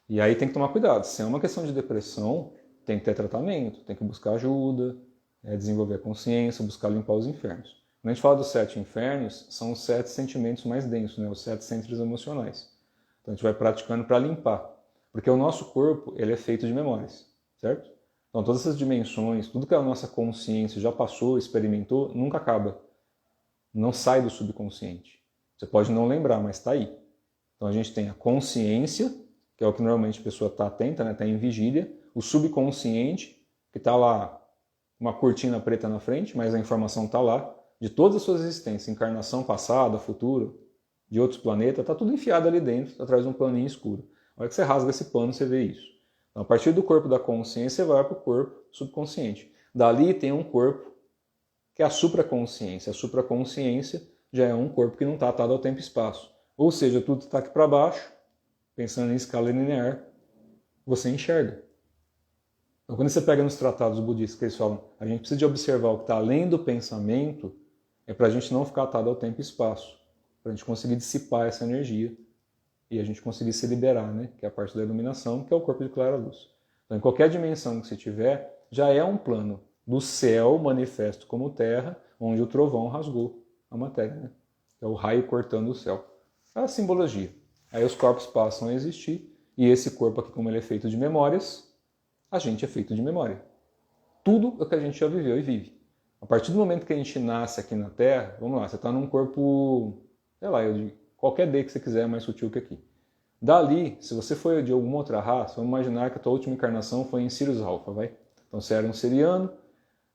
E aí tem que tomar cuidado. Se é uma questão de depressão, tem que ter tratamento, tem que buscar ajuda, desenvolver a consciência, buscar limpar os infernos. Quando a gente fala dos 7 infernos, são os 7 sentimentos mais densos, né? Os 7 centros emocionais. Então a gente vai praticando para limpar. Porque o nosso corpo ele é feito de memórias, certo? Então todas essas dimensões, tudo que a nossa consciência já passou, experimentou, nunca acaba. Não sai do subconsciente. Você pode não lembrar, mas está aí. Então a gente tem a consciência, que é o que normalmente a pessoa está atenta, né? Está em vigília. O subconsciente, que está lá, uma cortina preta na frente, mas a informação está lá, de todas as suas existências, encarnação passada, futuro, de outros planetas, está tudo enfiado ali dentro, atrás de um paninho escuro. A hora que você rasga esse pano, você vê isso. Então, a partir do corpo da consciência, você vai para o corpo subconsciente. Dali tem um corpo que é a supraconsciência. A supraconsciência já é um corpo que não está atado ao tempo e espaço. Ou seja, tudo está aqui para baixo, pensando em escala linear, você enxerga. Então, quando você pega nos tratados budistas que eles falam, a gente precisa de observar o que está além do pensamento, é para a gente não ficar atado ao tempo e espaço, para a gente conseguir dissipar essa energia e a gente conseguir se liberar, né? Que é a parte da iluminação, que é o corpo de clara luz. Então, em qualquer dimensão que você tiver, já é um plano do céu manifesto como terra, onde o trovão rasgou a matéria, né? É o raio cortando o céu. É a simbologia. Aí os corpos passam a existir, e esse corpo aqui, como ele é feito de memórias, a gente é feito de memória. Tudo é o que a gente já viveu e vive. A partir do momento que a gente nasce aqui na Terra, vamos lá, você está num corpo, sei lá, eu digo, qualquer D que você quiser é mais sutil que aqui. Dali, se você foi de alguma outra raça, vamos imaginar que a tua última encarnação foi em Sirius Alpha, vai? Então você era um siriano,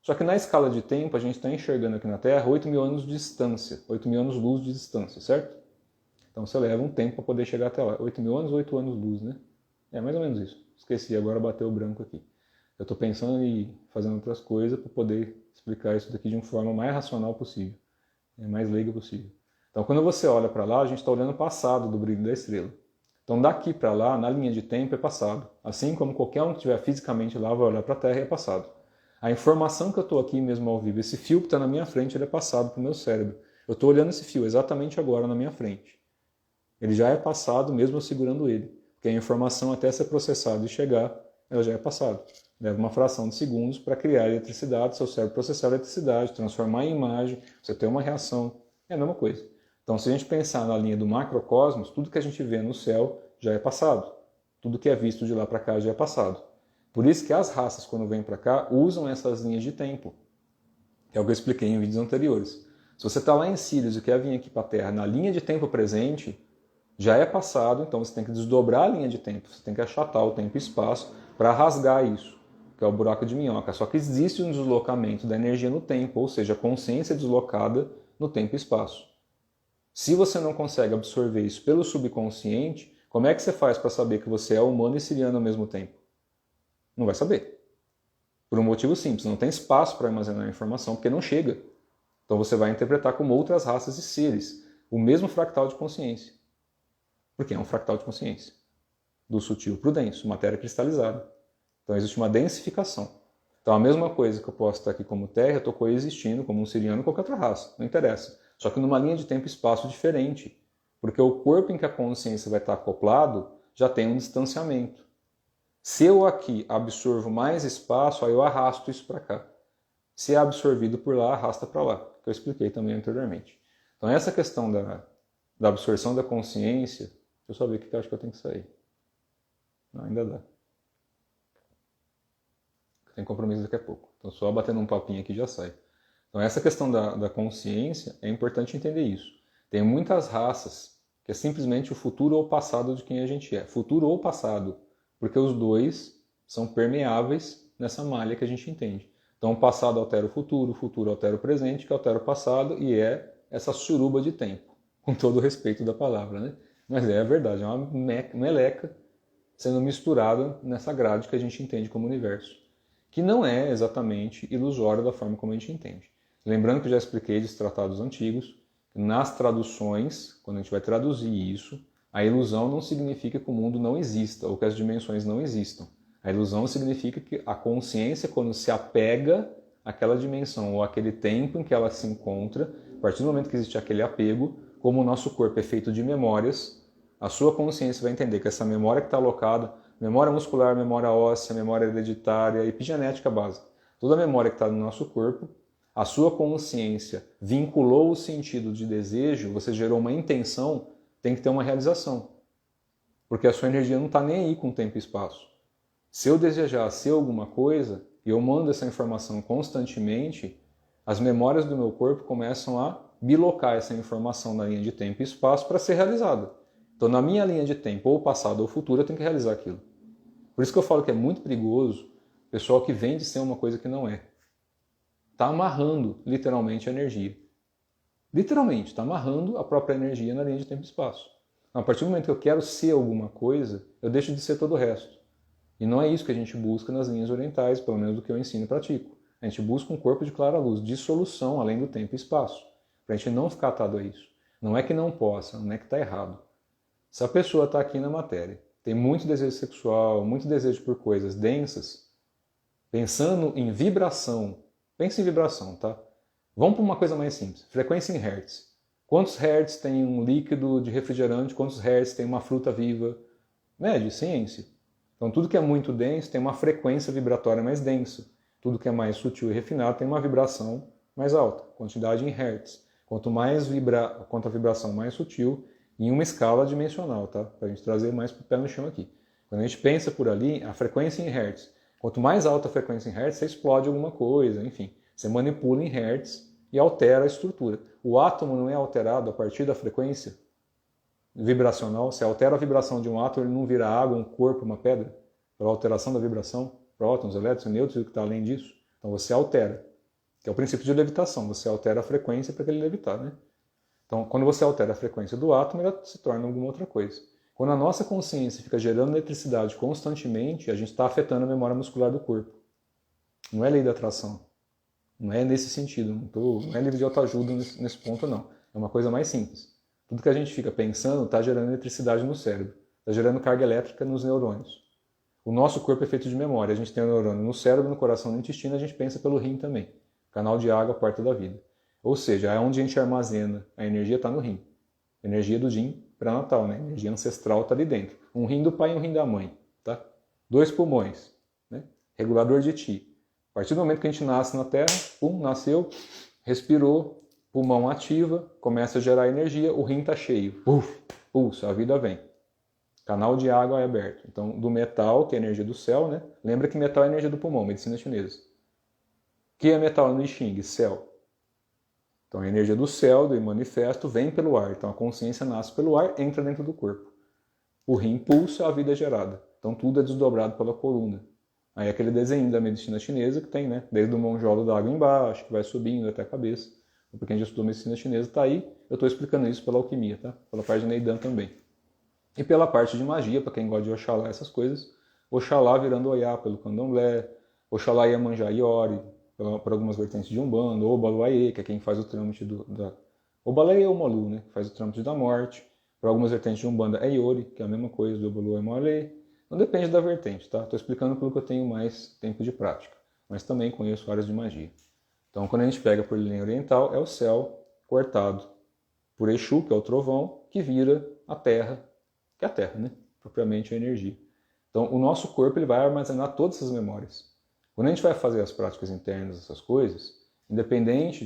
só que na escala de tempo a gente está enxergando aqui na Terra 8.000 anos de distância, 8.000 anos-luz de distância, certo? Então você leva um tempo para poder chegar até lá. 8.000 anos, 8 anos-luz, né? É mais ou menos isso. Esqueci, agora bateu o branco aqui. Eu estou pensando em fazendo outras coisas para poder explicar isso daqui de uma forma mais racional possível, mais leiga possível. Então, quando você olha para lá, a gente está olhando o passado do brilho da estrela. Então daqui para lá, na linha de tempo, é passado. Assim como qualquer um que estiver fisicamente lá vai olhar para a Terra e é passado. A informação que eu estou aqui mesmo ao vivo, esse fio que está na minha frente, ele é passado para o meu cérebro. Eu estou olhando esse fio exatamente agora na minha frente. Ele já é passado mesmo eu segurando ele. Porque a informação até ser processada e chegar, ela já é passada. Leva uma fração de segundos para criar eletricidade, seu cérebro processar a eletricidade, transformar em imagem, você ter uma reação. É a mesma coisa. Então, se a gente pensar na linha do macrocosmos, tudo que a gente vê no céu já é passado. Tudo que é visto de lá para cá já é passado. Por isso que as raças, quando vêm para cá, usam essas linhas de tempo. Que é o que eu expliquei em vídeos anteriores. Se você está lá em Sirius e quer vir aqui para a Terra na linha de tempo presente, já é passado, então você tem que desdobrar a linha de tempo, você tem que achatar o tempo e espaço para rasgar isso, que é o buraco de minhoca. Só que existe um deslocamento da energia no tempo, ou seja, a consciência deslocada no tempo e espaço. Se você não consegue absorver isso pelo subconsciente, como é que você faz para saber que você é humano e siriano ao mesmo tempo? Não vai saber. Por um motivo simples, não tem espaço para armazenar a informação, porque não chega. Então você vai interpretar como outras raças e seres, o mesmo fractal de consciência. Porque é um fractal de consciência. Do sutil para o denso, matéria cristalizada. Então existe uma densificação. Então a mesma coisa que eu posso estar aqui como Terra, eu estou coexistindo como um siriano ou qualquer outra raça, não interessa. Só que numa linha de tempo e espaço diferente. Porque o corpo em que a consciência vai estar acoplado já tem um distanciamento. Se eu aqui absorvo mais espaço, aí eu arrasto isso para cá. Se é absorvido por lá, arrasta para lá, que eu expliquei também anteriormente. Então essa questão da absorção da consciência, deixa eu só ver o que eu acho que eu tenho que sair. Não, ainda dá. Tem compromisso daqui a pouco. Então só batendo um papinho aqui já sai. Então essa questão da consciência, é importante entender isso. Tem muitas raças que é simplesmente o futuro ou passado de quem a gente é. Futuro ou passado. Porque os dois são permeáveis nessa malha que a gente entende. Então o passado altera o futuro altera o presente, que altera o passado, e é essa suruba de tempo. Com todo o respeito da palavra, né? Mas é a verdade, é uma meleca sendo misturada nessa grade que a gente entende como universo. Que não é exatamente ilusória da forma como a gente entende. Lembrando que eu já expliquei dos tratados antigos, nas traduções, quando a gente vai traduzir isso, a ilusão não significa que o mundo não exista ou que as dimensões não existam. A ilusão significa que a consciência, quando se apega àquela dimensão ou àquele tempo em que ela se encontra, a partir do momento que existe aquele apego, como o nosso corpo é feito de memórias, a sua consciência vai entender que essa memória que está alocada, memória muscular, memória óssea, memória hereditária, epigenética básica, toda a memória que está no nosso corpo, a sua consciência vinculou o sentido de desejo, você gerou uma intenção, tem que ter uma realização. Porque a sua energia não está nem aí com tempo e espaço. Se eu desejar ser alguma coisa, e eu mando essa informação constantemente, as memórias do meu corpo começam a bilocar essa informação na linha de tempo e espaço para ser realizada. Então, na minha linha de tempo, ou passado ou futuro, eu tenho que realizar aquilo. Por isso que eu falo que é muito perigoso o pessoal que vem de ser uma coisa que não é. Está amarrando, literalmente, a energia. Literalmente, está amarrando a própria energia na linha de tempo e espaço. A partir do momento que eu quero ser alguma coisa, eu deixo de ser todo o resto. E não é isso que a gente busca nas linhas orientais, pelo menos do que eu ensino e pratico. A gente busca um corpo de clara luz, dissolução além do tempo e espaço, para a gente não ficar atado a isso. Não é que não possa, não é que está errado. Se a pessoa está aqui na matéria, tem muito desejo sexual, muito desejo por coisas densas, pensando em vibração, pense em vibração, tá? Vamos para uma coisa mais simples, frequência em hertz. Quantos hertz tem um líquido de refrigerante, quantos hertz tem uma fruta viva? Mede, ciência. Então tudo que é muito denso tem uma frequência vibratória mais densa. Tudo que é mais sutil e refinado tem uma vibração mais alta, quantidade em hertz. Quanto a vibração mais sutil, em uma escala dimensional, tá? Para a gente trazer mais para o pé no chão aqui. Quando a gente pensa por ali, a frequência em hertz. Quanto mais alta a frequência em hertz, você explode alguma coisa, enfim. Você manipula em hertz e altera a estrutura. O átomo não é alterado a partir da frequência vibracional. Se altera a vibração de um átomo, ele não vira água, um corpo, uma pedra? Pela alteração da vibração, prótons, elétrons, nêutrons e o que está além disso. Então você altera, que é o princípio de levitação. Você altera a frequência para ele levitar, né? Então, quando você altera a frequência do átomo, ela se torna alguma outra coisa. Quando a nossa consciência fica gerando eletricidade constantemente, a gente está afetando a memória muscular do corpo. Não é lei da atração. Não é nesse sentido. Não é livro de autoajuda nesse ponto, não. É uma coisa mais simples. Tudo que a gente fica pensando está gerando eletricidade no cérebro. Está está gerando carga elétrica nos neurônios. O nosso corpo é feito de memória, a gente tem o neurônio no cérebro, no coração, no intestino, a gente pensa pelo rim também. Canal de água, porta da vida. Ou seja, é onde a gente armazena a energia está no rim. A energia do rim pré-natal, né? A energia ancestral está ali dentro. Um rim do pai e um rim da mãe. Tá? 2 pulmões, né? Regulador de ti. A partir do momento que a gente nasce na Terra, nasceu, respirou, pulmão ativa, começa a gerar energia, o rim está cheio. Pulsa, a vida vem. Canal de água é aberto. Então, do metal, que é a energia do céu, né? Lembra que metal é a energia do pulmão, medicina chinesa. O que é metal no I Ching? Céu. Então, a energia do céu, do manifesto, vem pelo ar. Então, a consciência nasce pelo ar, entra dentro do corpo. O rim pulsa, a vida é gerada. Então, tudo é desdobrado pela coluna. Aí, aquele desenho da medicina chinesa que tem, né? Desde o monjolo da água embaixo, que vai subindo até a cabeça. Para quem já estudou medicina chinesa, está aí. Eu estou explicando isso pela alquimia, tá? Pela parte de Neidan também. E pela parte de magia, para quem gosta de Oxalá, essas coisas. Oxalá virando Oyá pelo Candomblé. Oxalá Iemanjá Iori, por algumas vertentes de Umbanda, ou Obaluayê, que é quem faz o trâmite da... Obalé é o Malu, né? Que faz o trâmite da morte. Por algumas vertentes de Umbanda é Iori, que é a mesma coisa do Obalu e Moalê. Não depende da vertente, tá? Estou explicando pelo que eu tenho mais tempo de prática. Mas também conheço áreas de magia. Então, quando a gente pega por linha oriental, é o céu cortado por Exu, que é o trovão, que vira a terra, que é a terra, né? Propriamente a energia. Então, o nosso corpo ele vai armazenar todas essas memórias. Quando a gente vai fazer as práticas internas, essas coisas, independente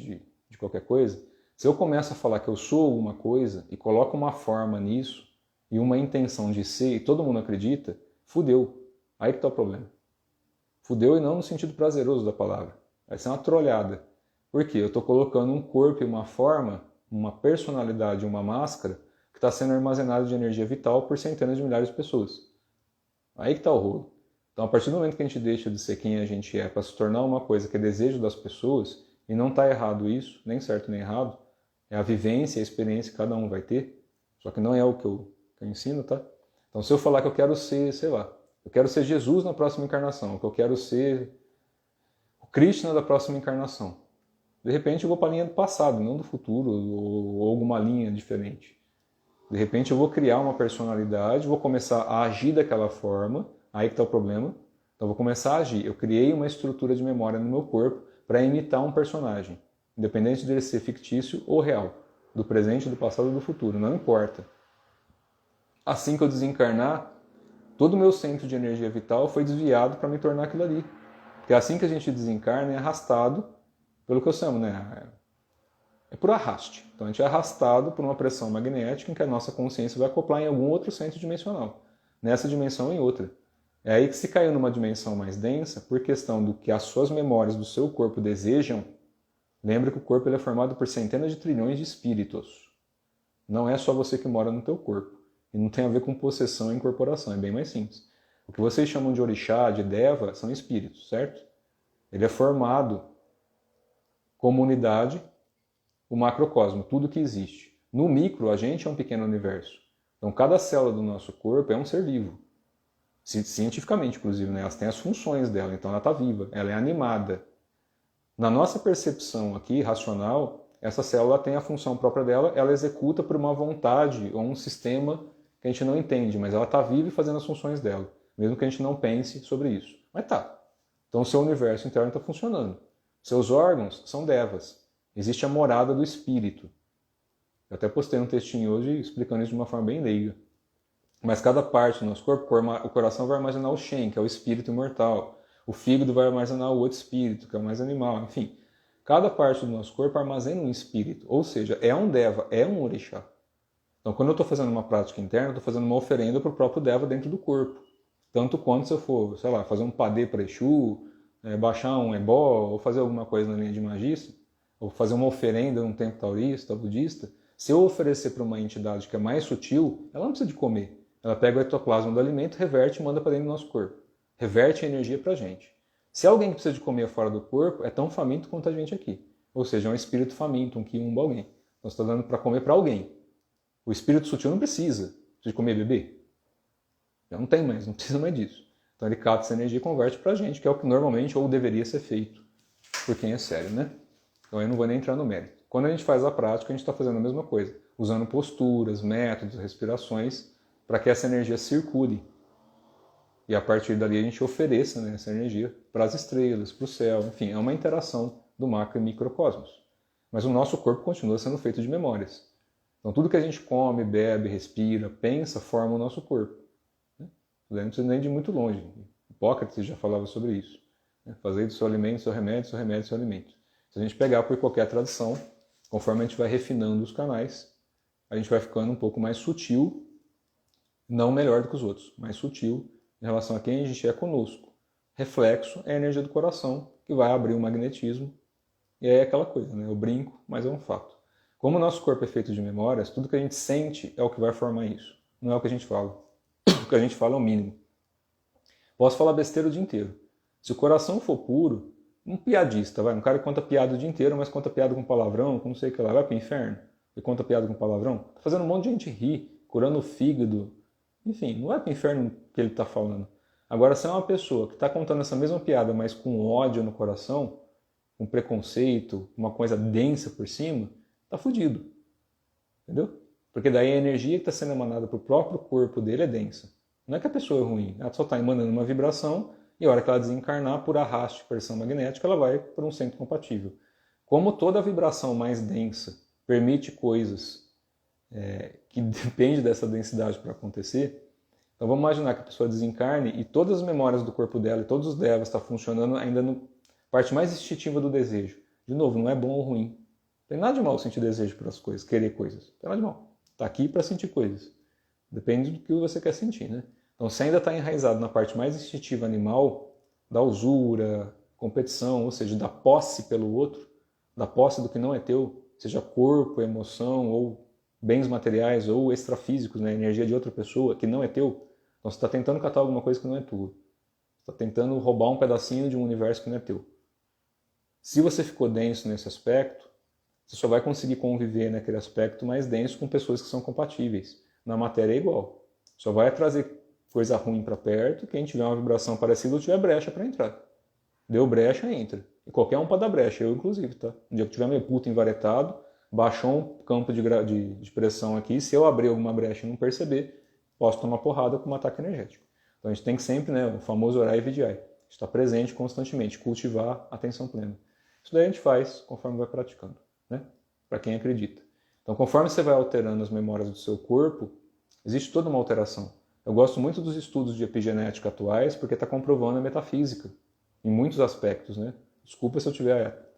de qualquer coisa, se eu começo a falar que eu sou uma coisa e coloco uma forma nisso e uma intenção de ser e todo mundo acredita, fudeu. Aí que está o problema. Fudeu e não no sentido prazeroso da palavra. Vai ser uma trolhada. Por quê? Eu estou colocando um corpo e uma forma, uma personalidade, uma máscara que está sendo armazenada de energia vital por centenas de milhares de pessoas. Aí que está o rolo. Então, a partir do momento que a gente deixa de ser quem a gente é para se tornar uma coisa que é desejo das pessoas, e não está errado isso, nem certo nem errado, é a vivência, a experiência que cada um vai ter, só que não é o que eu ensino, tá? Então, se eu falar que eu quero ser, sei lá, eu quero ser Jesus na próxima encarnação, que eu quero ser o Krishna da próxima encarnação, de repente eu vou para a linha do passado, não do futuro, ou alguma linha diferente. De repente eu vou criar uma personalidade, vou começar a agir daquela forma, aí que está o problema. Então eu vou começar a agir. Eu criei uma estrutura de memória no meu corpo para imitar um personagem, independente dele ser fictício ou real, do presente, do passado ou do futuro, não importa. Assim que eu desencarnar, todo o meu centro de energia vital foi desviado para me tornar aquilo ali. Porque assim que a gente desencarna, é arrastado pelo que eu chamo, né? É por arraste. Então a gente é arrastado por uma pressão magnética em que a nossa consciência vai acoplar em algum outro centro dimensional. Nessa dimensão ou em outra. É aí que se caiu numa dimensão mais densa, por questão do que as suas memórias do seu corpo desejam, lembra que o corpo ele é formado por centenas de trilhões de espíritos. Não é só você que mora no teu corpo. E não tem a ver com possessão e incorporação, é bem mais simples. O que vocês chamam de orixá, de deva, são espíritos, certo? Ele é formado como unidade, o macrocosmo, tudo que existe. No micro, a gente é um pequeno universo. Então, cada célula do nosso corpo é um ser vivo. Cientificamente, inclusive, né? Elas têm as funções dela, então ela está viva, ela é animada. Na nossa percepção aqui, racional, essa célula tem a função própria dela, ela executa por uma vontade ou um sistema que a gente não entende, mas ela está viva e fazendo as funções dela, mesmo que a gente não pense sobre isso. Mas tá. Então, o seu universo interno está funcionando. Seus órgãos são devas. Existe a morada do espírito. Eu até postei um textinho hoje explicando isso de uma forma bem leiga. Mas cada parte do nosso corpo, o coração vai armazenar o Shen, que é o espírito imortal. O fígado vai armazenar o outro espírito, que é o mais animal. Enfim, cada parte do nosso corpo armazena um espírito. Ou seja, é um deva, é um orixá. Então, quando eu estou fazendo uma prática interna, eu estou fazendo uma oferenda para o próprio deva dentro do corpo. Tanto quanto se eu for, sei lá, fazer um padê para Exu, baixar um ebó, ou fazer alguma coisa na linha de magista, ou fazer uma oferenda num templo taoísta, budista, se eu oferecer para uma entidade que é mais sutil, ela não precisa de comer. Ela pega o ectoplasma do alimento, reverte e manda para dentro do nosso corpo. Reverte a energia para a gente. Se alguém que precisa de comer fora do corpo, é tão faminto quanto a gente aqui. Ou seja, é um espírito faminto, um quiumba alguém. Então você está dando para comer para alguém. O espírito sutil não precisa de comer e beber. Já não tem mais, não precisa mais disso. Então ele capta essa energia e converte para a gente, que é o que normalmente ou deveria ser feito por quem é sério, né? Então eu não vou nem entrar no mérito. Quando a gente faz a prática, a gente está fazendo a mesma coisa, usando posturas, métodos, respirações, para que essa energia circule. E a partir dali a gente ofereça, né, essa energia para as estrelas, para o céu, enfim, é uma interação do macro e microcosmos. Mas o nosso corpo continua sendo feito de memórias. Então tudo que a gente come, bebe, respira, pensa, forma o nosso corpo. Não precisa nem de muito longe. Hipócrates já falava sobre isso. Fazer do seu alimento seu remédio, seu remédio seu alimento. Se a gente pegar por qualquer tradição, conforme a gente vai refinando os canais, a gente vai ficando um pouco mais sutil, não melhor do que os outros, mais sutil em relação a quem a gente é conosco. Reflexo é a energia do coração, que vai abrir o magnetismo, e aí é aquela coisa, né? Eu brinco, mas é um fato. Como o nosso corpo é feito de memórias, tudo que a gente sente é o que vai formar isso, não é o que a gente fala. O que a gente fala é o mínimo. Posso falar besteira o dia inteiro. Se o coração for puro, um piadista, um cara que conta piada o dia inteiro, mas conta piada com palavrão, com não sei o que lá, vai pro inferno e conta piada com palavrão, tá fazendo um monte de gente rir, curando o fígado, enfim, não vai pro inferno que ele tá falando. Agora, se é uma pessoa que está contando essa mesma piada, mas com ódio no coração, com preconceito, uma coisa densa por cima, tá fudido. Entendeu? Porque daí a energia que está sendo emanada para o próprio corpo dele é densa. Não é que a pessoa é ruim, ela só está emanando uma vibração e a hora que ela desencarnar, por arraste de pressão magnética, ela vai para um centro compatível. Como toda vibração mais densa permite coisas que dependem dessa densidade para acontecer, então vamos imaginar que a pessoa desencarne e todas as memórias do corpo dela e todos os devas estão funcionando ainda na parte mais instintiva do desejo. De novo, não é bom ou ruim. Não tem nada de mal sentir desejo por as coisas, querer coisas. Não tem nada de mal. Está aqui para sentir coisas. Depende do que você quer sentir, né? Então, se ainda está enraizado na parte mais instintiva animal, da usura, competição, ou seja, da posse pelo outro, da posse do que não é teu, seja corpo, emoção, ou bens materiais, ou extrafísicos, né? Energia de outra pessoa, que não é teu. Então, você está tentando catar alguma coisa que não é tua. Você está tentando roubar um pedacinho de um universo que não é teu. Se você ficou denso nesse aspecto, você só vai conseguir conviver naquele aspecto mais denso com pessoas que são compatíveis. Na matéria é igual. Só vai trazer coisa ruim para perto quem tiver uma vibração parecida ou tiver brecha para entrar. Deu brecha, entra. E qualquer um pode dar brecha, eu inclusive, tá? Um dia que tiver meio puto envaretado, baixou um campo de pressão aqui, se eu abrir alguma brecha e não perceber, posso tomar porrada com um ataque energético. Então a gente tem que sempre, né, o famoso orar e vigiar. Estar presente constantemente, cultivar a atenção plena. Isso daí a gente faz conforme vai praticando, né? Para quem acredita. Então, conforme você vai alterando as memórias do seu corpo, existe toda uma alteração. Eu gosto muito dos estudos de epigenética atuais porque está comprovando a metafísica, em muitos aspectos, né? Desculpa se eu estiver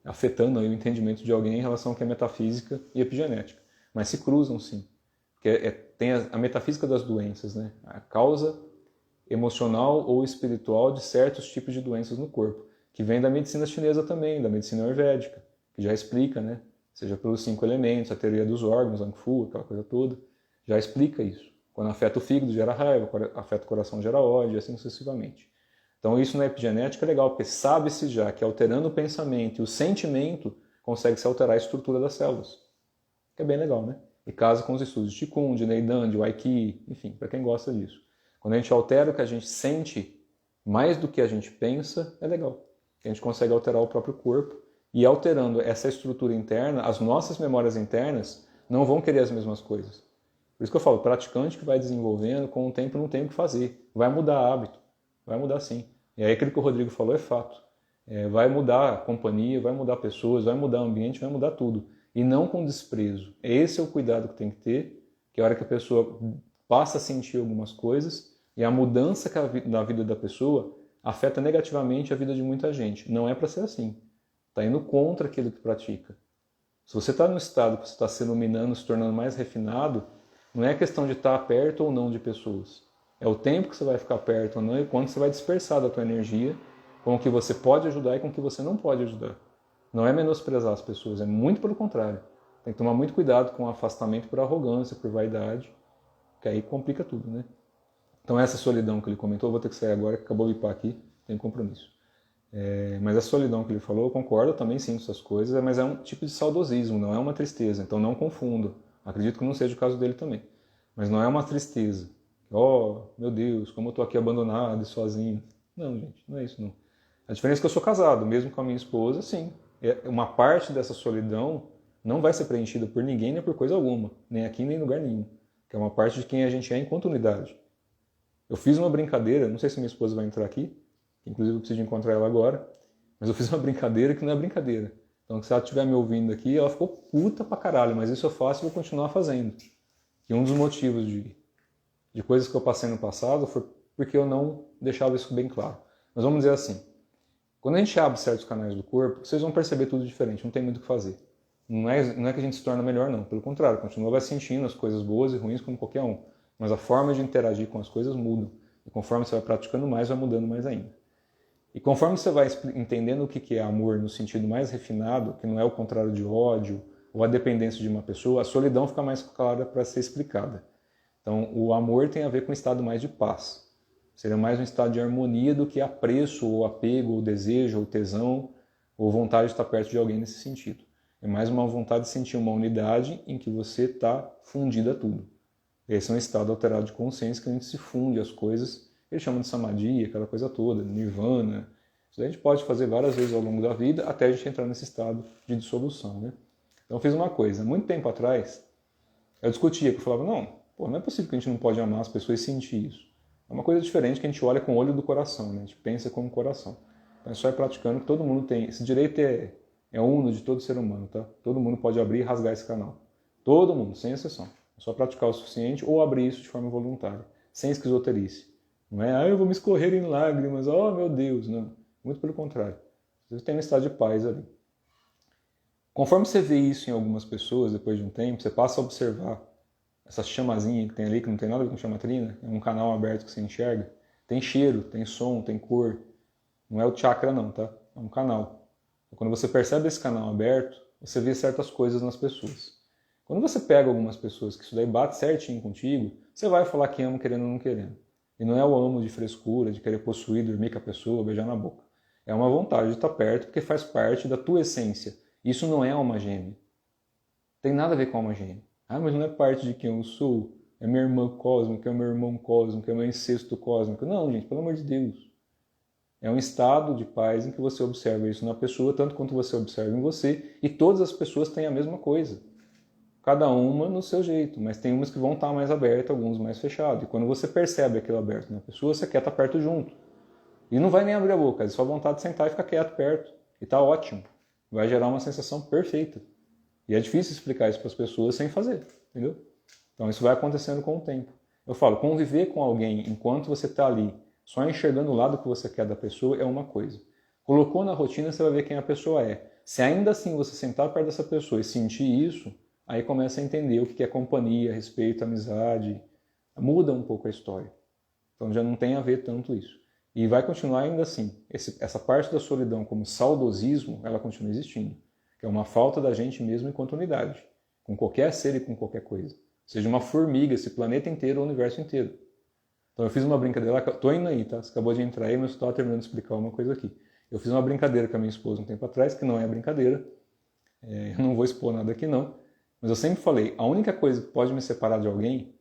afetando aí o entendimento de alguém em relação ao que é metafísica e epigenética, mas se cruzam sim. Porque tem a metafísica das doenças, né? A causa emocional ou espiritual de certos tipos de doenças no corpo, que vem da medicina chinesa também, da medicina ayurvédica, que já explica, né? Seja pelos 5 elementos, a teoria dos órgãos, Ang Fu, aquela coisa toda, já explica isso. Quando afeta o fígado, gera raiva, quando afeta o coração, gera ódio, e assim sucessivamente. Então isso na epigenética é legal, porque sabe-se já que alterando o pensamento e o sentimento, consegue-se alterar a estrutura das células. Que é bem legal, né? E casa com os estudos de Qigong, de Neidan, de Waiki, enfim, para quem gosta disso. Quando a gente altera o que a gente sente mais do que a gente pensa, é legal. A gente consegue alterar o próprio corpo. E alterando essa estrutura interna, as nossas memórias internas não vão querer as mesmas coisas. Por isso que eu falo, praticante que vai desenvolvendo, com o tempo não tem o que fazer. Vai mudar hábito, vai mudar sim. E aí aquilo que o Rodrigo falou é fato. Vai mudar a companhia, vai mudar pessoas, vai mudar o ambiente, vai mudar tudo. E não com desprezo. Esse é o cuidado que tem que ter, que é a hora que a pessoa passa a sentir algumas coisas, e a mudança na vida da pessoa afeta negativamente a vida de muita gente. Não é para ser assim. Está indo contra aquilo que pratica. Se você está no estado que você está se iluminando, se tornando mais refinado, não é questão de estar perto ou não de pessoas. É o tempo que você vai ficar perto ou não e quanto você vai dispersar da tua energia com o que você pode ajudar e com o que você não pode ajudar. Não é menosprezar as pessoas, é muito pelo contrário. Tem que tomar muito cuidado com o afastamento por arrogância, por vaidade, que aí complica tudo, né? Então essa solidão que ele comentou, eu vou ter que sair agora, que acabou de ir aqui, tem compromisso. Mas a solidão que ele falou, eu concordo, eu também sinto essas coisas, mas é um tipo de saudosismo, não é uma tristeza, então não confundo. Acredito que não seja o caso dele também. Mas não é uma tristeza. Oh, meu Deus, como eu estou aqui abandonado e sozinho. Não, gente, não é isso não. A diferença é que eu sou casado, mesmo com a minha esposa, sim. Uma parte dessa solidão não vai ser preenchida por ninguém nem por coisa alguma, nem aqui nem em lugar nenhum. que é uma parte de quem a gente é enquanto unidade. Eu fiz uma brincadeira, não sei se minha esposa vai entrar aqui, inclusive eu preciso encontrar ela agora, mas eu fiz uma brincadeira que não é brincadeira. Então, se ela estiver me ouvindo aqui, ela ficou puta pra caralho, mas isso eu faço e vou continuar fazendo. E um dos motivos de coisas que eu passei no passado foi porque eu não deixava isso bem claro. Mas vamos dizer assim, quando a gente abre certos canais do corpo, vocês vão perceber tudo diferente, não tem muito o que fazer. Não é que a gente se torna melhor, não. Pelo contrário, continua vai sentindo as coisas boas e ruins como qualquer um. Mas a forma de interagir com as coisas muda. E conforme você vai praticando mais, vai mudando mais ainda. E conforme você vai entendendo o que é amor no sentido mais refinado, que não é o contrário de ódio ou a dependência de uma pessoa, a solidão fica mais clara para ser explicada. Então, o amor tem a ver com um estado mais de paz. Seria mais um estado de harmonia do que apreço, ou apego, ou desejo, ou tesão, ou vontade de estar perto de alguém nesse sentido. É mais uma vontade de sentir uma unidade em que você está fundido a tudo. Esse é um estado alterado de consciência que a gente se funde às coisas. Eles chamam de samadhi, aquela coisa toda, nirvana. Isso a gente pode fazer várias vezes ao longo da vida até a gente entrar nesse estado de dissolução, né? Então eu fiz uma coisa. Muito tempo atrás, eu discutia, que eu falava, não é possível que a gente não pode amar as pessoas e sentir isso. É uma coisa diferente que a gente olha com o olho do coração, né? A gente pensa como coração. Então é só ir praticando que todo mundo tem. Esse direito é uno de todo ser humano, tá? Todo mundo pode abrir e rasgar esse canal. Todo mundo, sem exceção. É só praticar o suficiente ou abrir isso de forma voluntária, sem esquizoterice. Não é, eu vou me escorrer em lágrimas, oh meu Deus, não. Muito pelo contrário. Você tem um estado de paz ali. Conforme você vê isso em algumas pessoas, depois de um tempo, você passa a observar essa chamazinha que tem ali, que não tem nada a ver com chamatrina, é um canal aberto que você enxerga. Tem cheiro, tem som, tem cor. Não é o chakra não, tá? É um canal. Quando você percebe esse canal aberto, você vê certas coisas nas pessoas. Quando você pega algumas pessoas que isso daí bate certinho contigo, você vai falar que ama querendo ou não querendo. E não é o amo de frescura, de querer possuir, dormir com a pessoa, beijar na boca. É uma vontade de estar perto porque faz parte da tua essência. Isso não é alma gêmea. Tem nada a ver com alma gêmea. Ah, mas não é parte de quem eu sou. É minha irmã cósmica, é meu irmão cósmico, é meu incesto cósmico. Não, gente, pelo amor de Deus. É um estado de paz em que você observa isso na pessoa, tanto quanto você observa em você, e todas as pessoas têm a mesma coisa. Cada uma no seu jeito, mas tem umas que vão estar mais abertas, alguns mais fechados. E quando você percebe aquilo aberto na pessoa, você quer estar perto junto. E não vai nem abrir a boca, é só vontade de sentar e ficar quieto perto. E tá ótimo. Vai gerar uma sensação perfeita. E é difícil explicar isso para as pessoas sem fazer, entendeu? Então isso vai acontecendo com o tempo. Eu falo, conviver com alguém enquanto você está ali, só enxergando o lado que você quer da pessoa é uma coisa. Colocou na rotina, você vai ver quem a pessoa é. Se ainda assim você sentar perto dessa pessoa e sentir isso, aí começa a entender o que é companhia, respeito, amizade. Muda um pouco a história. Então já não tem a ver tanto isso. E vai continuar ainda assim. Essa parte da solidão como saudosismo, ela continua existindo. Que é uma falta da gente mesmo enquanto unidade. Com qualquer ser e com qualquer coisa. Seja uma formiga, esse planeta inteiro ou o universo inteiro. Então eu fiz uma brincadeira, tô indo aí, tá? Você acabou de entrar aí, mas eu estava terminando de explicar uma coisa aqui. Eu fiz uma brincadeira com a minha esposa um tempo atrás, que não é brincadeira. Eu não vou expor nada aqui não. Mas eu sempre falei, a única coisa que pode me separar de alguém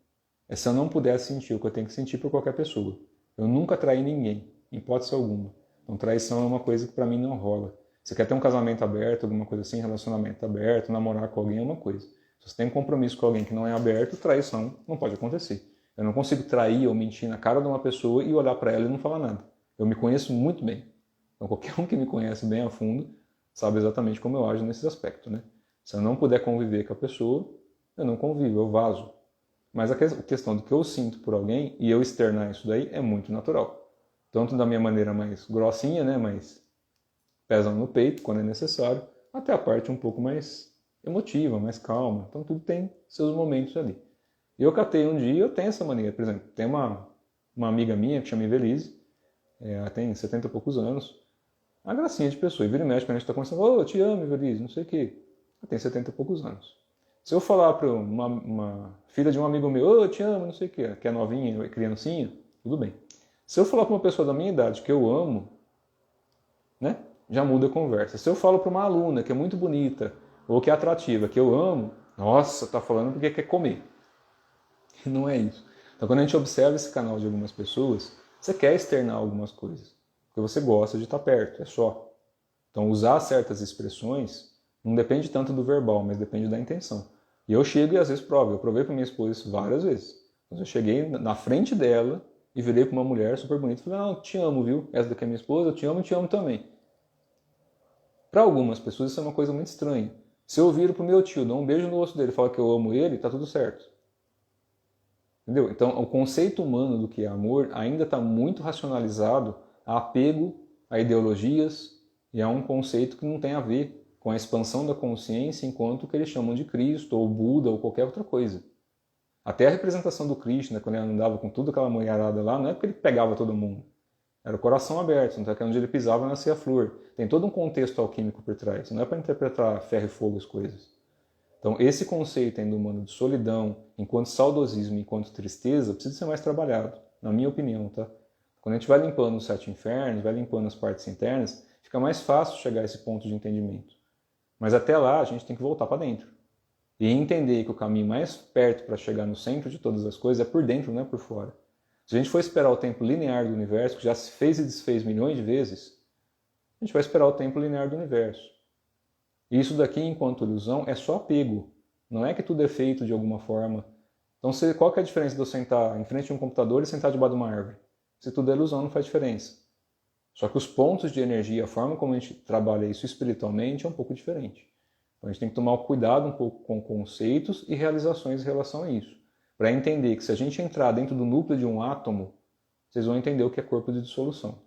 é se eu não puder sentir o que eu tenho que sentir por qualquer pessoa. Eu nunca traí ninguém, em hipótese alguma. Então traição é uma coisa que pra mim não rola. Você quer ter um casamento aberto, alguma coisa assim, relacionamento aberto, namorar com alguém é uma coisa. Se você tem um compromisso com alguém que não é aberto, traição não pode acontecer. Eu não consigo trair ou mentir na cara de uma pessoa e olhar para ela e não falar nada. Eu me conheço muito bem. Então qualquer um que me conhece bem a fundo sabe exatamente como eu ajo nesse aspecto, né? Se eu não puder conviver com a pessoa, eu não convivo, eu vazo. Mas a questão do que eu sinto por alguém e eu externar isso daí é muito natural. Tanto da minha maneira mais grossinha, né, mais pesando no peito quando é necessário, até a parte um pouco mais emotiva, mais calma. Então tudo tem seus momentos ali. Eu catei um dia, eu tenho essa maneira. Por exemplo, tem uma amiga minha que chama Ivelise, ela tem 70 e poucos anos, uma gracinha de pessoa. E vira e mexe, quando a gente está conversando, eu te amo, Ivelise, não sei o quê. Ela tem 70 e poucos anos. Se eu falar para uma filha de um amigo meu, eu te amo, não sei o quê, que é novinha, criancinha, tudo bem. Se eu falar para uma pessoa da minha idade que eu amo, né, já muda a conversa. Se eu falo para uma aluna que é muito bonita, ou que é atrativa, que eu amo, nossa, tá falando porque quer comer. Não é isso. Então, quando a gente observa esse canal de algumas pessoas, você quer externar algumas coisas, porque você gosta de estar perto, é só. Então, usar certas expressões não depende tanto do verbal, mas depende da intenção. E eu chego e às vezes provo. Eu provei para minha esposa isso várias vezes. Mas eu cheguei na frente dela e virei para uma mulher super bonita e falei, não, te amo, viu? Essa daqui é minha esposa, eu te amo também. Para algumas pessoas isso é uma coisa muito estranha. Se eu viro pro meu tio, dou um beijo no rosto dele e falar que eu amo ele, tá tudo certo. Entendeu? Então, o conceito humano do que é amor ainda está muito racionalizado a apego a ideologias e a um conceito que não tem a ver com a expansão da consciência enquanto o que eles chamam de Cristo, ou Buda, ou qualquer outra coisa. Até a representação do Krishna, quando ele andava com tudo aquela mulherada lá, não é porque ele pegava todo mundo. Era o coração aberto, então é onde ele pisava nascia a flor. Tem todo um contexto alquímico por trás, não é para interpretar ferro e fogo as coisas. Então esse conceito ainda humano de solidão, enquanto saudosismo, enquanto tristeza, precisa ser mais trabalhado, na minha opinião, tá? Quando a gente vai limpando os 7 infernos, vai limpando as partes internas, fica mais fácil chegar a esse ponto de entendimento. Mas até lá a gente tem que voltar para dentro. E entender que o caminho mais perto para chegar no centro de todas as coisas é por dentro, não é por fora. Se a gente for esperar o tempo linear do universo, que já se fez e desfez milhões de vezes, a gente vai esperar o tempo linear do universo. E isso daqui, enquanto ilusão, é só apego. Não é que tudo é feito de alguma forma. Então, qual que é a diferença de eu sentar em frente a um computador e sentar debaixo de uma árvore? Se tudo é ilusão, não faz diferença. Só que os pontos de energia, a forma como a gente trabalha isso espiritualmente é um pouco diferente. Então, a gente tem que tomar cuidado um pouco com conceitos e realizações em relação a isso. Para entender que se a gente entrar dentro do núcleo de um átomo, vocês vão entender o que é corpo de dissolução.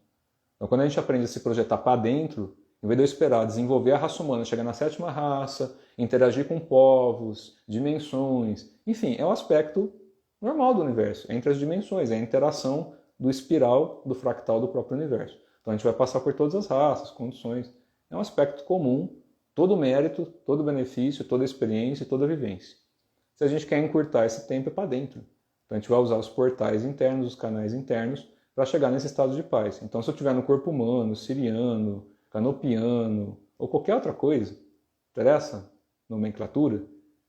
Então, quando a gente aprende a se projetar para dentro, em vez de eu esperar desenvolver a raça humana, chegar na 7ª raça, interagir com povos, dimensões, enfim, é o aspecto normal do universo, entre as dimensões, é a interação do espiral, do fractal do próprio universo. Então a gente vai passar por todas as raças, condições, é um aspecto comum, todo mérito, todo benefício, toda experiência, toda vivência. Se a gente quer encurtar esse tempo, é para dentro. Então a gente vai usar os portais internos, os canais internos, para chegar nesse estado de paz. Então se eu estiver no corpo humano, siriano, canopiano ou qualquer outra coisa, interessa? Nomenclatura?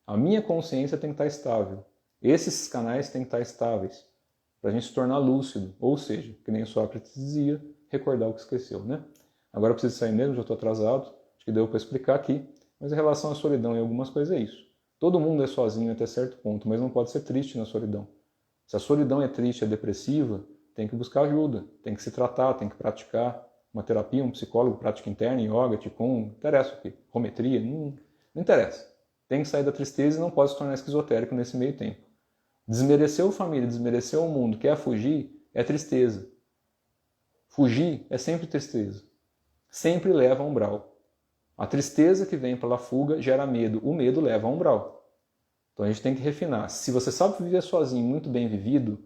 A minha consciência tem que estar estável. Esses canais têm que estar estáveis para a gente se tornar lúcido, ou seja, que nem Sócrates dizia, recordar o que esqueceu, né? Agora eu preciso sair mesmo, já estou atrasado, acho que deu para explicar aqui, mas em relação à solidão e algumas coisas é isso. Todo mundo é sozinho até certo ponto, mas não pode ser triste na solidão. Se a solidão é triste, é depressiva, tem que buscar ajuda, tem que se tratar, tem que praticar uma terapia, um psicólogo, prática interna, yoga, qigong, não interessa o quê, rometria, não interessa. Tem que sair da tristeza e não pode se tornar esquizotérico nesse meio tempo. Desmerecer a família, desmerecer o mundo, quer fugir, é tristeza. Fugir é sempre tristeza. Sempre leva a umbral. A tristeza que vem pela fuga gera medo. O medo leva a umbral. Então a gente tem que refinar. Se você sabe viver sozinho, muito bem vivido,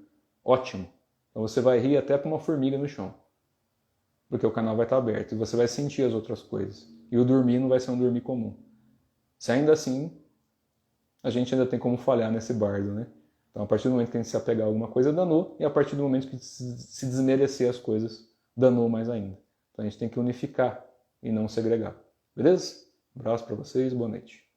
ótimo. Então você vai rir até para uma formiga no chão. Porque o canal vai estar aberto e você vai sentir as outras coisas. E o dormir não vai ser um dormir comum. Se ainda assim, a gente ainda tem como falhar nesse bardo, né? Então, a partir do momento que a gente se apegar a alguma coisa, danou, e a partir do momento que se desmerecer as coisas, danou mais ainda. Então, a gente tem que unificar e não segregar. Beleza? Um abraço para vocês, boa noite.